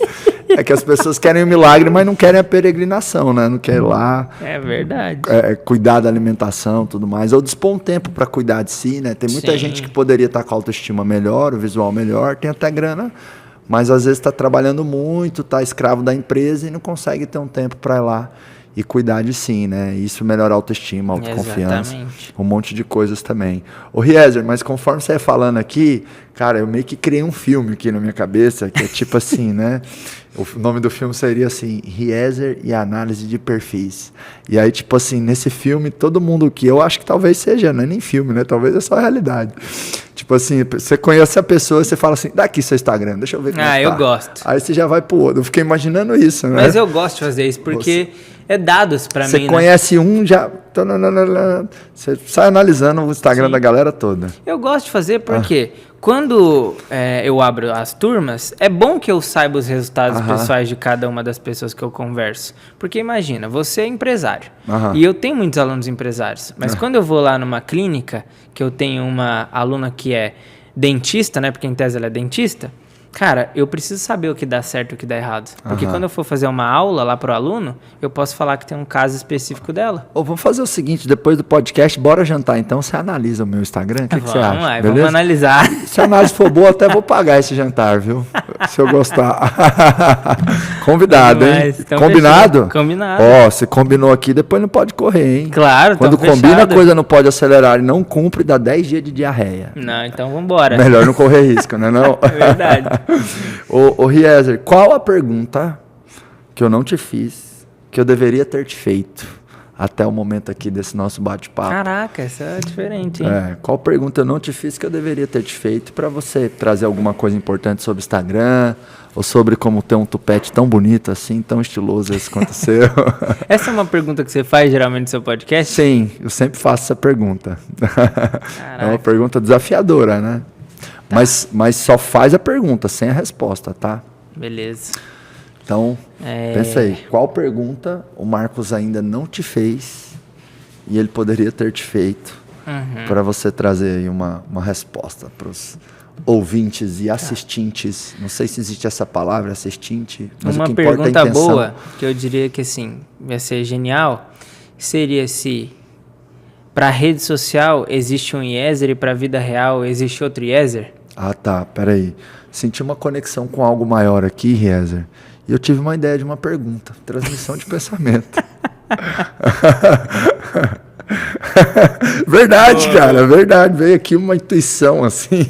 É que as pessoas querem o milagre, mas não querem a peregrinação, né? Não querem ir lá. É verdade. Cuidar da alimentação e tudo mais. Ou dispor um tempo para cuidar de si, né? Tem muita gente que poderia estar com a autoestima melhor, o visual melhor, tem até grana, mas às vezes está trabalhando muito, está escravo da empresa e não consegue ter um tempo para ir lá e cuidar de si, né? Isso melhora a autoestima, a autoconfiança, um monte de coisas também. Ô Riezer, mas conforme você ia falando aqui, cara, eu meio que criei um filme aqui na minha cabeça, que é tipo assim, né? O nome do filme seria assim, Riezer e Análise de Perfis. E aí, tipo assim, nesse filme, todo mundo que eu acho que talvez seja, não é nem filme, né? Talvez é só a realidade. Tipo assim, você conhece a pessoa, você fala assim, dá aqui seu Instagram, deixa eu ver como é que tá. Eu gosto. Aí você já vai pro outro. Eu fiquei imaginando isso, né? Mas eu gosto de fazer isso, porque é dados pra mim, Você conhece um, já... Você sai analisando o Instagram da galera toda. Eu gosto de fazer porque quando eu abro as turmas, é bom que eu saiba os resultados pessoais de cada uma das pessoas que eu converso. Porque imagina, você é empresário e eu tenho muitos alunos empresários, mas quando eu vou lá numa clínica, que eu tenho uma aluna que é dentista, né? Porque em tese ela é dentista, cara, eu preciso saber o que dá certo e o que dá errado. Porque quando eu for fazer uma aula lá pro aluno, eu posso falar que tem um caso específico dela. Vamos fazer o seguinte, depois do podcast, bora jantar. Então, você analisa o meu Instagram? O que você acha? Lá, vamos analisar. Se a análise for boa, até vou pagar esse jantar, viu? Se eu gostar. Convidado, hein? Então combinado? Fechou. Combinado. Se combinou aqui, depois não pode correr, hein? Claro, quando combina, a coisa não pode acelerar e não cumpre, dá 10 dias de diarreia. Não, então vambora. Melhor não correr risco, né? Não? É verdade. Ô Riezer, qual a pergunta que eu não te fiz, que eu deveria ter te feito até o momento aqui desse nosso bate-papo? Caraca, isso é diferente, hein? Qual pergunta eu não te fiz que eu deveria ter te feito para você trazer alguma coisa importante sobre o Instagram ou sobre como ter um tupete tão bonito assim, tão estiloso esse quanto o seu? Essa é uma pergunta que você faz geralmente no seu podcast? Sim, eu sempre faço essa pergunta. É uma pergunta desafiadora, né? Tá. Mas só faz a pergunta, sem a resposta, tá? Beleza. Então, pensa aí. Qual pergunta o Marcos ainda não te fez e ele poderia ter te feito para você trazer aí uma resposta para os ouvintes e assistentes? Não sei se existe essa palavra, assistente, mas uma o que importa é a pergunta intenção. boa, que eu diria que assim, ia ser genial, seria se para rede social existe um Yezer e para a vida real existe outro Yezer? Ah, tá, peraí. Senti uma conexão com algo maior aqui, Riezer. E eu tive uma ideia de uma pergunta. Transmissão de pensamento. Verdade, cara, verdade. Veio aqui uma intuição, assim.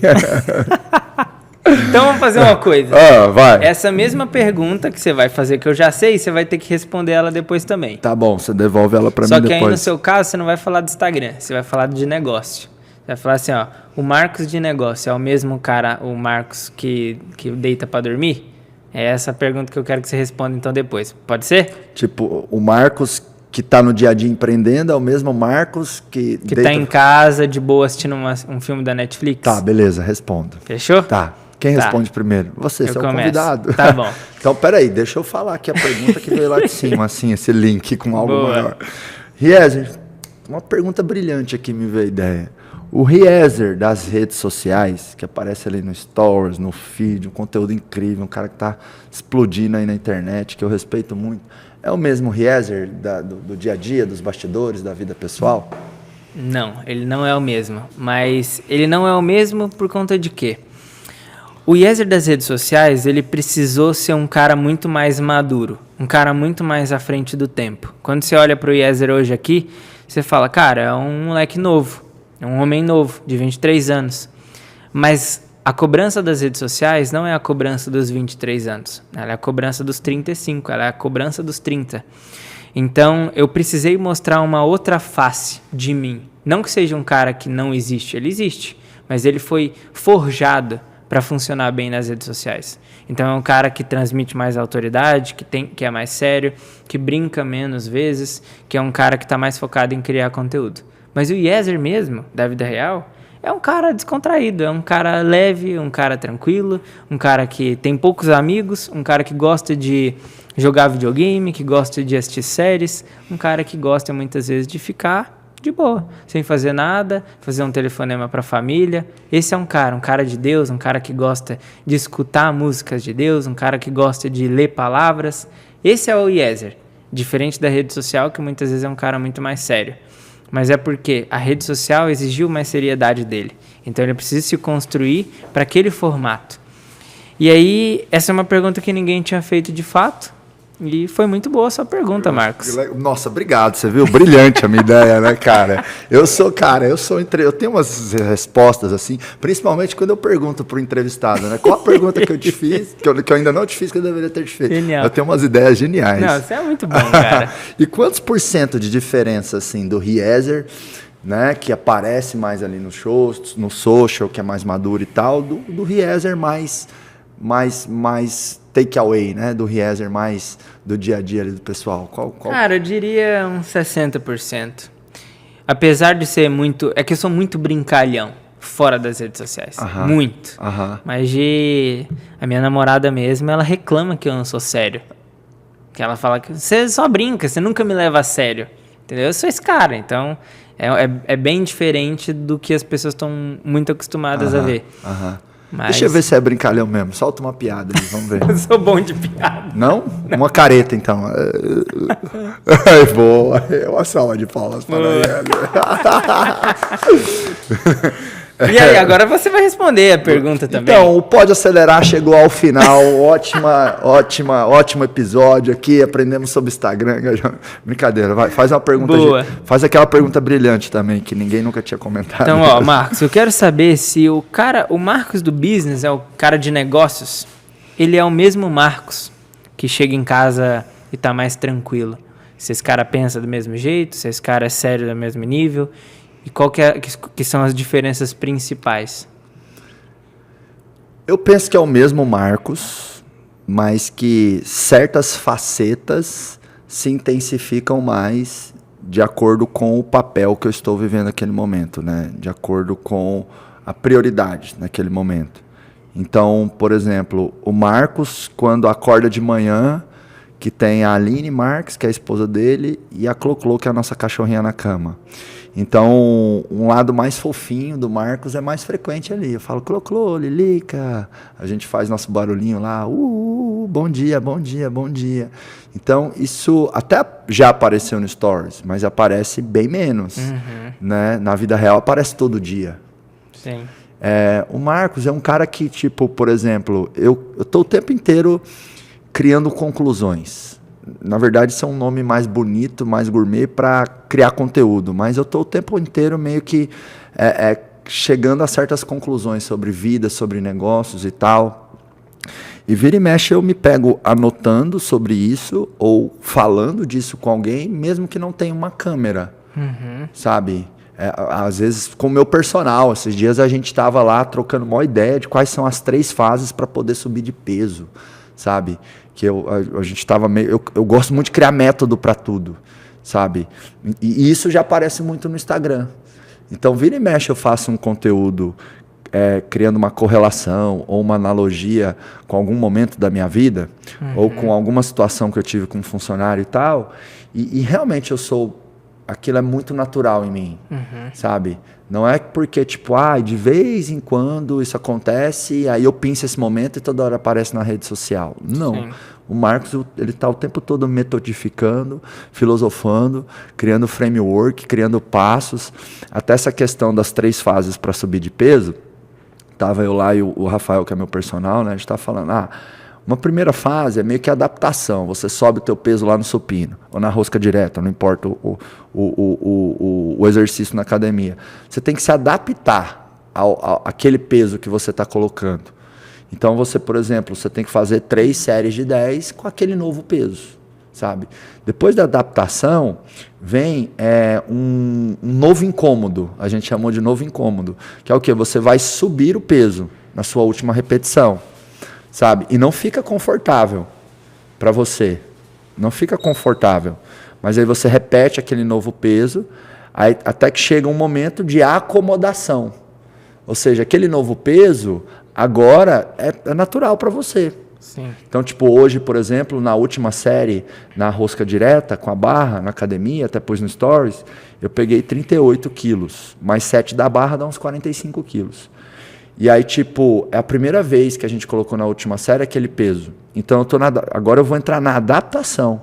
Então vamos fazer uma coisa. Vai. Essa mesma pergunta que você vai fazer, que eu já sei, você vai ter que responder ela depois também. Tá bom, você devolve ela pra mim Só depois. que aí no seu caso, você não vai falar do Instagram, você vai falar de negócio. Você vai falar assim, ó, o Marcos de negócio é o mesmo cara, o Marcos que deita pra dormir? É essa a pergunta que eu quero que você responda então depois. Pode ser? Tipo, o Marcos que tá no dia a dia empreendendo é o mesmo Marcos que deita... tá em casa, de boa, assistindo um filme da Netflix? Tá, beleza, respondo. Fechou? Tá. Quem responde primeiro? Você, seu convidado. Tá bom. Então, peraí, deixa eu falar aqui a pergunta que veio lá de cima, assim, esse link com algo Boa. maior. Riezer, uma pergunta brilhante aqui me veio a ideia. O Riezer das redes sociais, que aparece ali no Stories, no feed, um conteúdo incrível, um cara que tá explodindo aí na internet, que eu respeito muito, é o mesmo Riezer do dia a dia, dos bastidores, da vida pessoal? Não, ele não é o mesmo. Mas ele não é o mesmo por conta de quê? O Yezer das redes sociais, ele precisou ser um cara muito mais maduro, um cara muito mais à frente do tempo. Quando você olha para o Yezer hoje aqui, você fala, cara, é um moleque novo, é um homem novo, de 23 anos. Mas a cobrança das redes sociais não é a cobrança dos 23 anos, ela é a cobrança dos 35, ela é a cobrança dos 30. Então, eu precisei mostrar uma outra face de mim. Não que seja um cara que não existe, ele existe, mas ele foi forjado para funcionar bem nas redes sociais. Então é um cara que transmite mais autoridade, que é mais sério, que brinca menos vezes, que é um cara que está mais focado em criar conteúdo. Mas o Yezer mesmo, da vida real, é um cara descontraído, é um cara leve, um cara tranquilo, um cara que tem poucos amigos, um cara que gosta de jogar videogame, que gosta de assistir séries, um cara que gosta muitas vezes de ficar de boa, sem fazer nada, fazer um telefonema para a família. Esse é um cara de Deus, um cara que gosta de escutar músicas de Deus, um cara que gosta de ler palavras. Esse é o Yezer, diferente da rede social, que muitas vezes é um cara muito mais sério. Mas é porque a rede social exigiu mais seriedade dele. Então ele precisa se construir para aquele formato. E aí, essa é uma pergunta que ninguém tinha feito de fato. E foi muito boa a sua pergunta, Marcos. Nossa, obrigado. Você viu? Brilhante a minha ideia, né, cara? Eu tenho umas respostas assim, principalmente quando eu pergunto pro entrevistado, né? Qual a pergunta que eu te fiz, que eu ainda não te fiz, que eu deveria ter te feito? Genial. Eu tenho umas ideias geniais. Não, você é muito bom, cara. E quantos % de diferença, assim, do Riezer, né, que aparece mais ali nos shows, no social, que é mais maduro e tal, do Riezer mais take away, né? Do Riezer mais do dia a dia ali do pessoal. Qual? Cara, eu diria uns 60%. Apesar de ser muito... É que eu sou muito brincalhão fora das redes sociais. Muito. Mas a minha namorada mesmo, ela reclama que eu não sou sério. Que ela fala que você só brinca, você nunca me leva a sério. Entendeu? Eu sou esse cara, então... É bem diferente do que as pessoas estão muito acostumadas a ver. Mas... Deixa eu ver se é brincalhão mesmo. Solta uma piada ali, vamos ver. Eu sou bom de piada. Não? Uma careta, então. Boa. Uma salva de palmas para ele. E aí, agora você vai responder a pergunta também. Então, o Pode Acelerar chegou ao final. Ótimo episódio aqui. Aprendemos sobre Instagram. Brincadeira, vai. Faz uma pergunta. Boa. Faz aquela pergunta brilhante também, que ninguém nunca tinha comentado. Então, ó, Marcos, eu quero saber se o Marcos do business é o cara de negócios, ele é o mesmo Marcos que chega em casa e tá mais tranquilo. Se esse cara pensa do mesmo jeito, se esse cara é sério do mesmo nível... E qual que são as diferenças principais? Eu penso que é o mesmo Marcos, mas que certas facetas se intensificam mais de acordo com o papel que eu estou vivendo naquele momento, né? De acordo com a prioridade naquele momento. Então, por exemplo, o Marcos, quando acorda de manhã, que tem a Aline Marques, que é a esposa dele, e a Cloclo, que é a nossa cachorrinha na cama. Então, um lado mais fofinho do Marcos é mais frequente ali. Eu falo, clô, Lilica. A gente faz nosso barulhinho lá. Bom dia, bom dia, bom dia. Então, isso até já apareceu no Stories, mas aparece bem menos. Né? Na vida real, aparece todo dia. Sim. O Marcos é um cara que, tipo, por exemplo, eu tô o tempo inteiro criando conclusões. Na verdade, isso é um nome mais bonito, mais gourmet para criar conteúdo. Mas eu estou o tempo inteiro meio que chegando a certas conclusões sobre vida, sobre negócios e tal. E vira e mexe eu me pego anotando sobre isso ou falando disso com alguém, mesmo que não tenha uma câmera, sabe? Às vezes com o meu personal. Esses dias a gente estava lá trocando uma ideia de quais são as 3 fases para poder subir de peso, sabe? Que a gente estava meio... Eu gosto muito de criar método para tudo, sabe? E isso já aparece muito no Instagram. Então, vira e mexe, eu faço um conteúdo criando uma correlação ou uma analogia com algum momento da minha vida, ou com alguma situação que eu tive com um funcionário e tal, e realmente eu sou... Aquilo é muito natural em mim, sabe? Não é porque, tipo, de vez em quando isso acontece, aí eu penso esse momento e toda hora aparece na rede social. Não. Sim. O Marcos, ele tá o tempo todo metodificando, filosofando, criando framework, criando passos. Até essa questão das 3 fases para subir de peso, tava eu lá e o Rafael, que é meu personal, né? A gente tava falando, uma primeira fase é meio que adaptação. Você sobe o teu peso lá no supino, ou na rosca direta, não importa o exercício na academia. Você tem que se adaptar àquele peso que você está colocando. Então, você, por exemplo, você tem que fazer 3 séries de 10 com aquele novo peso, sabe? Depois da adaptação, vem um novo incômodo. A gente chamou de novo incômodo. Que é o quê? Você vai subir o peso na sua última repetição. Sabe? E não fica confortável para você. Não fica confortável. Mas aí você repete aquele novo peso, aí, até que chega um momento de acomodação. Ou seja, aquele novo peso agora é natural para você. Sim. Então, tipo, hoje, por exemplo, na última série, na rosca direta, com a barra, na academia, até pus no Stories, eu peguei 38 quilos. Mais 7 da barra dá uns 45 quilos. E aí, tipo, é a primeira vez que a gente colocou na última série aquele peso. Então, agora eu vou entrar na adaptação.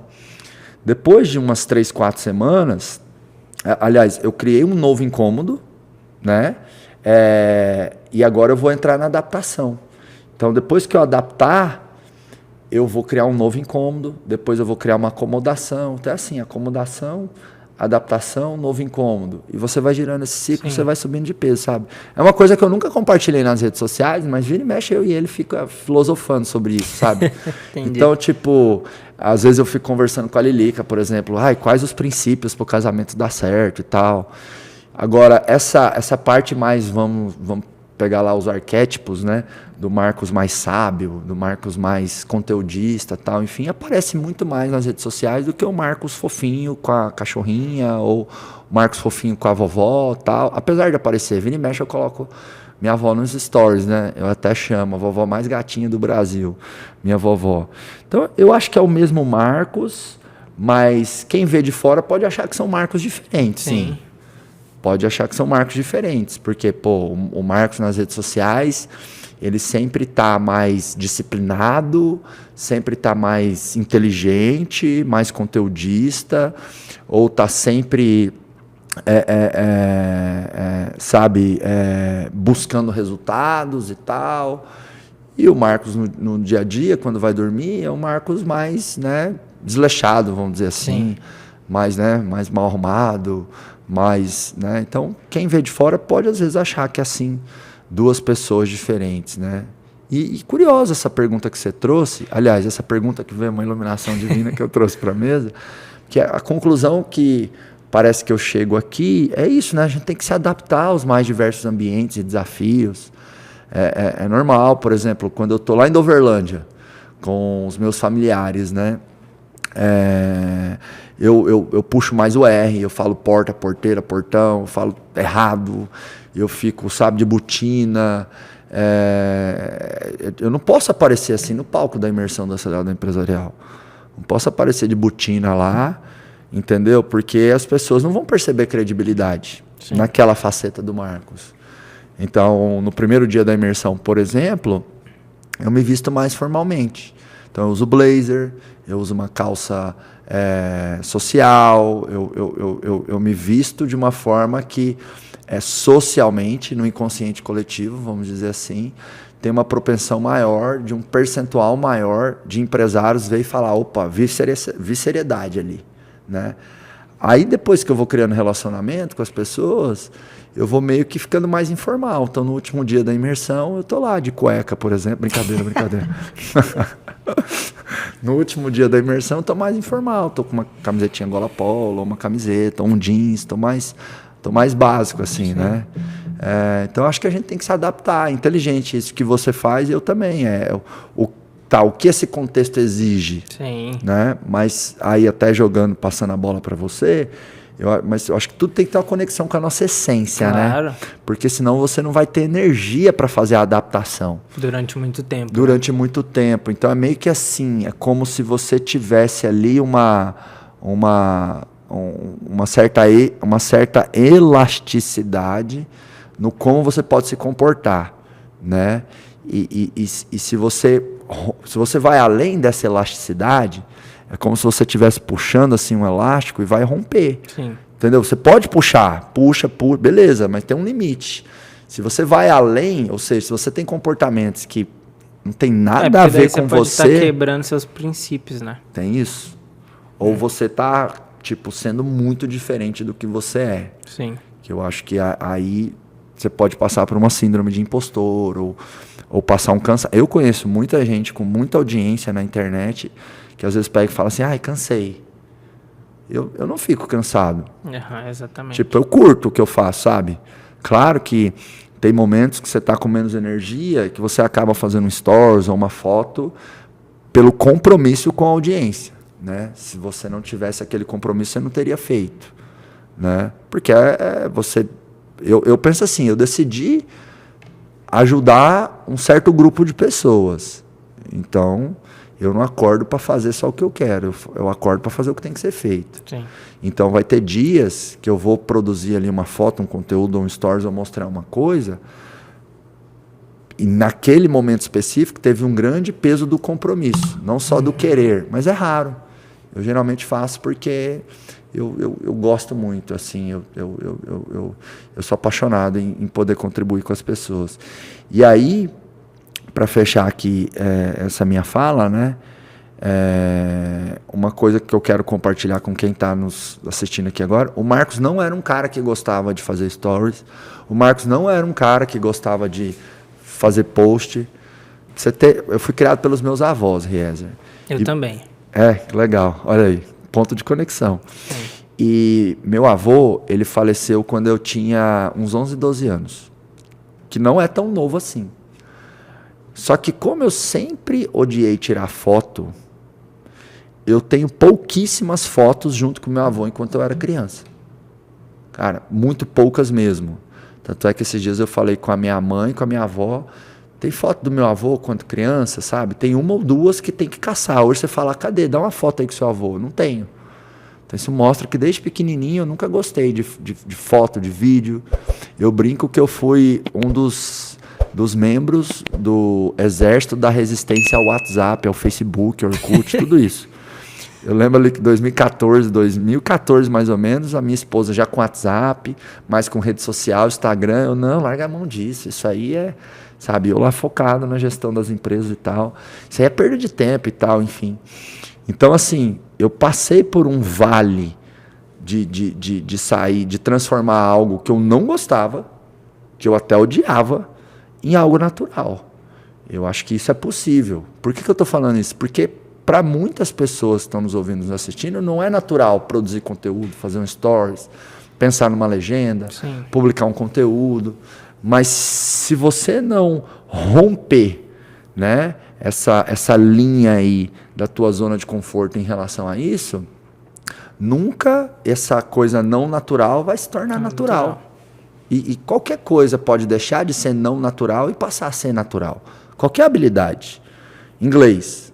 Depois de umas 3, 4 semanas, aliás, eu criei um novo incômodo, né? E agora eu vou entrar na adaptação. Então, depois que eu adaptar, eu vou criar um novo incômodo, depois eu vou criar uma acomodação. Então, é assim, acomodação... adaptação, novo incômodo. E você vai girando esse ciclo, você vai subindo de peso, sabe? É uma coisa que eu nunca compartilhei nas redes sociais, mas vira e mexe eu e ele fica filosofando sobre isso, sabe? Então, tipo, às vezes eu fico conversando com a Lilica, por exemplo, quais os princípios para o casamento dar certo e tal. Agora, essa parte mais, vamos pegar lá os arquétipos, né? Do Marcos mais sábio, do Marcos mais conteudista, tal, enfim, aparece muito mais nas redes sociais do que o Marcos fofinho com a cachorrinha ou o Marcos fofinho com a vovó, tal. Apesar de aparecer, vira e mexe eu coloco minha avó nos stories, né? Eu até chamo a vovó mais gatinha do Brasil, minha vovó. Então, eu acho que é o mesmo Marcos, mas quem vê de fora pode achar que são Marcos diferentes, sim. Pode achar que são Marcos diferentes, porque, o Marcos nas redes sociais, ele sempre está mais disciplinado, sempre está mais inteligente, mais conteudista, ou está sempre, buscando resultados e tal. E o Marcos, no dia a dia, quando vai dormir, é um Marcos mais, né, desleixado, vamos dizer assim, mais mal arrumado, né? Então, quem vê de fora pode às vezes achar que é assim, 2 pessoas diferentes, né? E curiosa essa pergunta que você trouxe, aliás, essa pergunta que veio uma iluminação divina que eu trouxe para a mesa, que a conclusão que parece que eu chego aqui é isso, né? A gente tem que se adaptar aos mais diversos ambientes e desafios. É normal, por exemplo, quando eu estou lá em Doverlândia com os meus familiares, né? Eu puxo mais o R, eu falo porta, porteira, portão, eu falo errado, eu fico, sabe, de botina. Eu não posso aparecer assim no palco da imersão da Acelerada Empresarial. Não posso aparecer de botina lá, entendeu? Porque as pessoas não vão perceber credibilidade naquela faceta do Marcos. Então, no primeiro dia da imersão, por exemplo, eu me visto mais formalmente. Então, eu uso blazer, eu uso uma calça social, eu me visto de uma forma que socialmente, no inconsciente coletivo, vamos dizer assim, tem uma propensão maior, de um percentual maior de empresários ver e falar, opa, vi seriedade ali, né? Aí depois que eu vou criando relacionamento com as pessoas, eu vou meio que ficando mais informal. Então no último dia da imersão, eu tô lá de cueca, por exemplo. Brincadeira. No último dia da imersão, eu tô mais informal. Tô com uma camisetinha gola polo, uma camiseta, um jeans, tô mais básico, assim, né? Então acho que a gente tem que se adaptar. É inteligente isso que você faz, eu também. O que esse contexto exige. Sim. Né? Mas aí até passando a bola para você, mas eu acho que tudo tem que ter uma conexão com a nossa essência, claro, né? Porque senão você não vai ter energia para fazer a adaptação. Durante muito tempo. Muito tempo. Então é meio que assim, é como se você tivesse ali uma certa elasticidade no como você pode se comportar, né? E se você vai além dessa elasticidade, é como se você estivesse puxando assim um elástico e vai romper. Sim. Entendeu? Você pode puxa, beleza, mas tem um limite. Se você vai além, ou seja, se você tem comportamentos que não tem nada a ver com você... Você pode estar quebrando seus princípios, né? Tem isso. Ou você está sendo muito diferente do que você é. Sim. Que eu acho que aí você pode passar por uma síndrome de impostor, ou passar um cansaço. Eu conheço muita gente com muita audiência na internet que às vezes pega e fala assim, cansei. Eu não fico cansado. Exatamente. Eu curto o que eu faço, sabe? Claro que tem momentos que você está com menos energia, que você acaba fazendo um stories ou uma foto pelo compromisso com a audiência, né? Se você não tivesse aquele compromisso, você não teria feito, né? Porque eu penso assim, eu decidi ajudar um certo grupo de pessoas. Então, eu não acordo para fazer só o que eu quero, eu acordo para fazer o que tem que ser feito. Sim. Então, vai ter dias que eu vou produzir ali uma foto, um conteúdo, um stories, ou mostrar uma coisa, e naquele momento específico teve um grande peso do compromisso, não só do querer, mas é raro. Eu geralmente faço porque eu gosto muito, assim, eu sou apaixonado em poder contribuir com as pessoas. E aí, para fechar aqui essa minha fala, né, uma coisa que eu quero compartilhar com quem está nos assistindo aqui agora, o Marcos não era um cara que gostava de fazer stories, o Marcos não era um cara que gostava de fazer post. Eu fui criado pelos meus avós, Riezer. Eu também. Que legal, olha aí, ponto de conexão. Sim. E meu avô, ele faleceu quando eu tinha uns 11, 12 anos, que não é tão novo assim. Só que como eu sempre odiei tirar foto, eu tenho pouquíssimas fotos junto com meu avô enquanto eu era criança. Cara, muito poucas mesmo. Tanto é que esses dias eu falei com a minha mãe, com a minha avó, tem foto do meu avô quando criança, sabe? Tem uma ou duas que tem que caçar. Hoje você fala, cadê? Dá uma foto aí com seu avô. Não tenho. Então isso mostra que desde pequenininho eu nunca gostei de foto, de vídeo. Eu brinco que eu fui um dos membros do exército da resistência ao WhatsApp, ao Facebook, ao Orkut, tudo isso. Eu lembro ali que 2014 mais ou menos, a minha esposa já com WhatsApp, mais com rede social, Instagram, eu não, larga a mão disso, isso aí sabe, eu lá focado na gestão das empresas e tal, isso aí é perda de tempo e tal, enfim. Então, assim, eu passei por um vale de sair, de transformar algo que eu não gostava, que eu até odiava, em algo natural. Eu acho que isso é possível. Por que eu estou falando isso? Porque para muitas pessoas que estão nos ouvindo, nos assistindo, não é natural produzir conteúdo, fazer um stories, pensar numa legenda, Sim. publicar um conteúdo. Mas se você não romper, né, essa linha aí da tua zona de conforto em relação a isso, nunca essa coisa não natural vai se tornar natural. E qualquer coisa pode deixar de ser não natural e passar a ser natural. Qualquer habilidade. Inglês.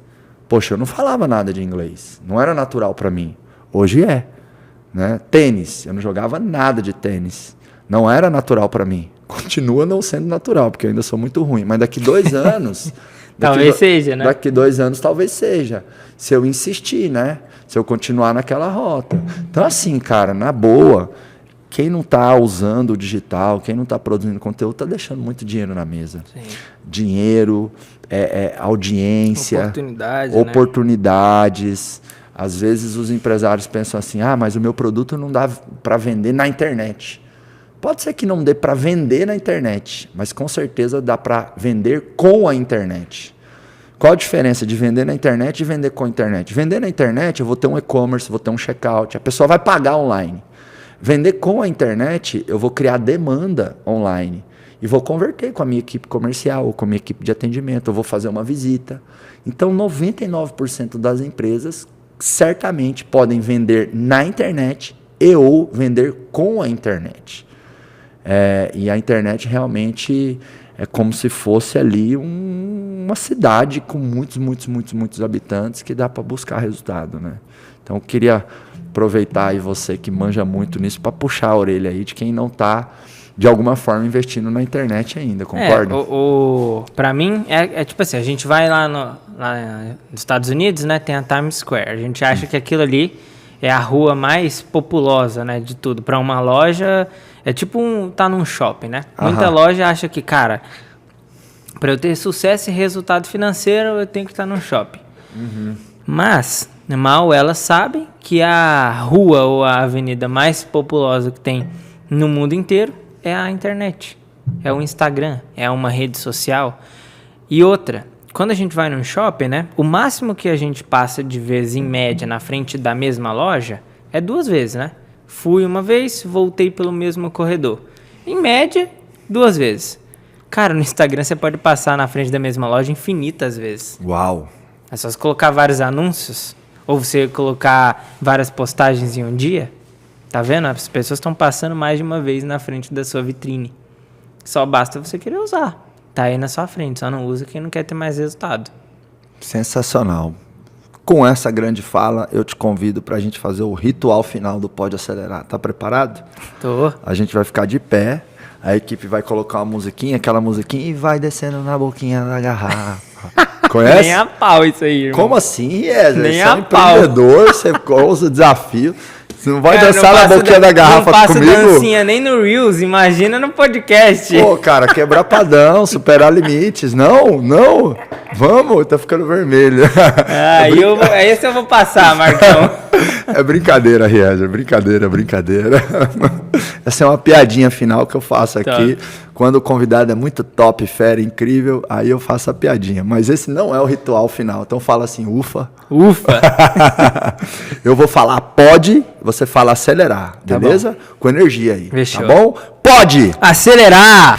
Poxa, eu não falava nada de inglês. Não era natural para mim. Hoje é. né? Tênis, eu não jogava nada de tênis. Não era natural para mim. Continua não sendo natural, porque eu ainda sou muito ruim. Mas daqui 2 anos... Talvez seja, né? Daqui 2 anos talvez seja. Se eu insistir, né? Se eu continuar naquela rota. Então, assim, cara, na boa, quem não está usando o digital, quem não está produzindo conteúdo, está deixando muito dinheiro na mesa. Sim. Dinheiro, audiência, oportunidades. Né? Às vezes os empresários pensam assim, mas o meu produto não dá para vender na internet. Pode ser que não dê para vender na internet, mas com certeza dá para vender com a internet. Qual a diferença de vender na internet e vender com a internet? Vender na internet, eu vou ter um e-commerce, vou ter um checkout, a pessoa vai pagar online. Vender com a internet, eu vou criar demanda online e vou converter com a minha equipe comercial ou com a minha equipe de atendimento, eu vou fazer uma visita. Então, 99% das empresas certamente podem vender na internet e ou vender com a internet. E a internet realmente é como se fosse ali uma cidade com muitos habitantes que dá para buscar resultado, né? Então eu queria aproveitar aí você que manja muito nisso para puxar a orelha aí de quem não está de alguma forma investindo na internet ainda, concorda? Para mim é tipo assim, a gente vai lá nos Estados Unidos, né, tem a Times Square, a gente acha que aquilo ali é a rua mais populosa, né, de tudo. Para uma loja é tipo tá num shopping, né? Muita loja acha que, cara, para eu ter sucesso e resultado financeiro, eu tenho que estar num shopping. Uhum. Mas, mal elas sabem que a rua ou a avenida mais populosa que tem no mundo inteiro é a internet. É o Instagram, é uma rede social. E outra, quando a gente vai num shopping, né? O máximo que a gente passa de vez em média na frente da mesma loja é 2 vezes, né? Fui uma vez, voltei pelo mesmo corredor. Em média, 2 vezes. Cara, no Instagram você pode passar na frente da mesma loja infinitas vezes. Uau! É só você colocar vários anúncios, ou você colocar várias postagens em um dia. Tá vendo? As pessoas estão passando mais de uma vez na frente da sua vitrine. Só basta você querer usar. Tá aí na sua frente, só não usa quem não quer ter mais resultado. Sensacional. Com essa grande fala, eu te convido para a gente fazer o ritual final do Pode Acelerar. Tá preparado? Tô. A gente vai ficar de pé, a equipe vai colocar uma musiquinha, aquela musiquinha, e vai descendo na boquinha da garrafa. Conhece? Nem a pau isso aí, irmão. Como assim, Wesley? Nem você é um a pau. empreendedor, você ousa o desafio. Você não vai dançar na boquinha da garrafa comigo? Não faço dancinha nem no Reels, imagina no podcast. Pô, cara, quebrar padrão, superar limites. Não. Vamos, tá ficando vermelho. Esse eu vou passar, Marcão. É brincadeira, Rieser, brincadeira. Essa é uma piadinha final que eu faço aqui. Quando o convidado é muito top, fera, incrível, aí eu faço a piadinha. Mas esse não é o ritual final. Então fala assim, ufa. Eu vou falar pode, você fala acelerar, beleza? Com energia aí. Fechou. Tá bom? Pode! Acelerar!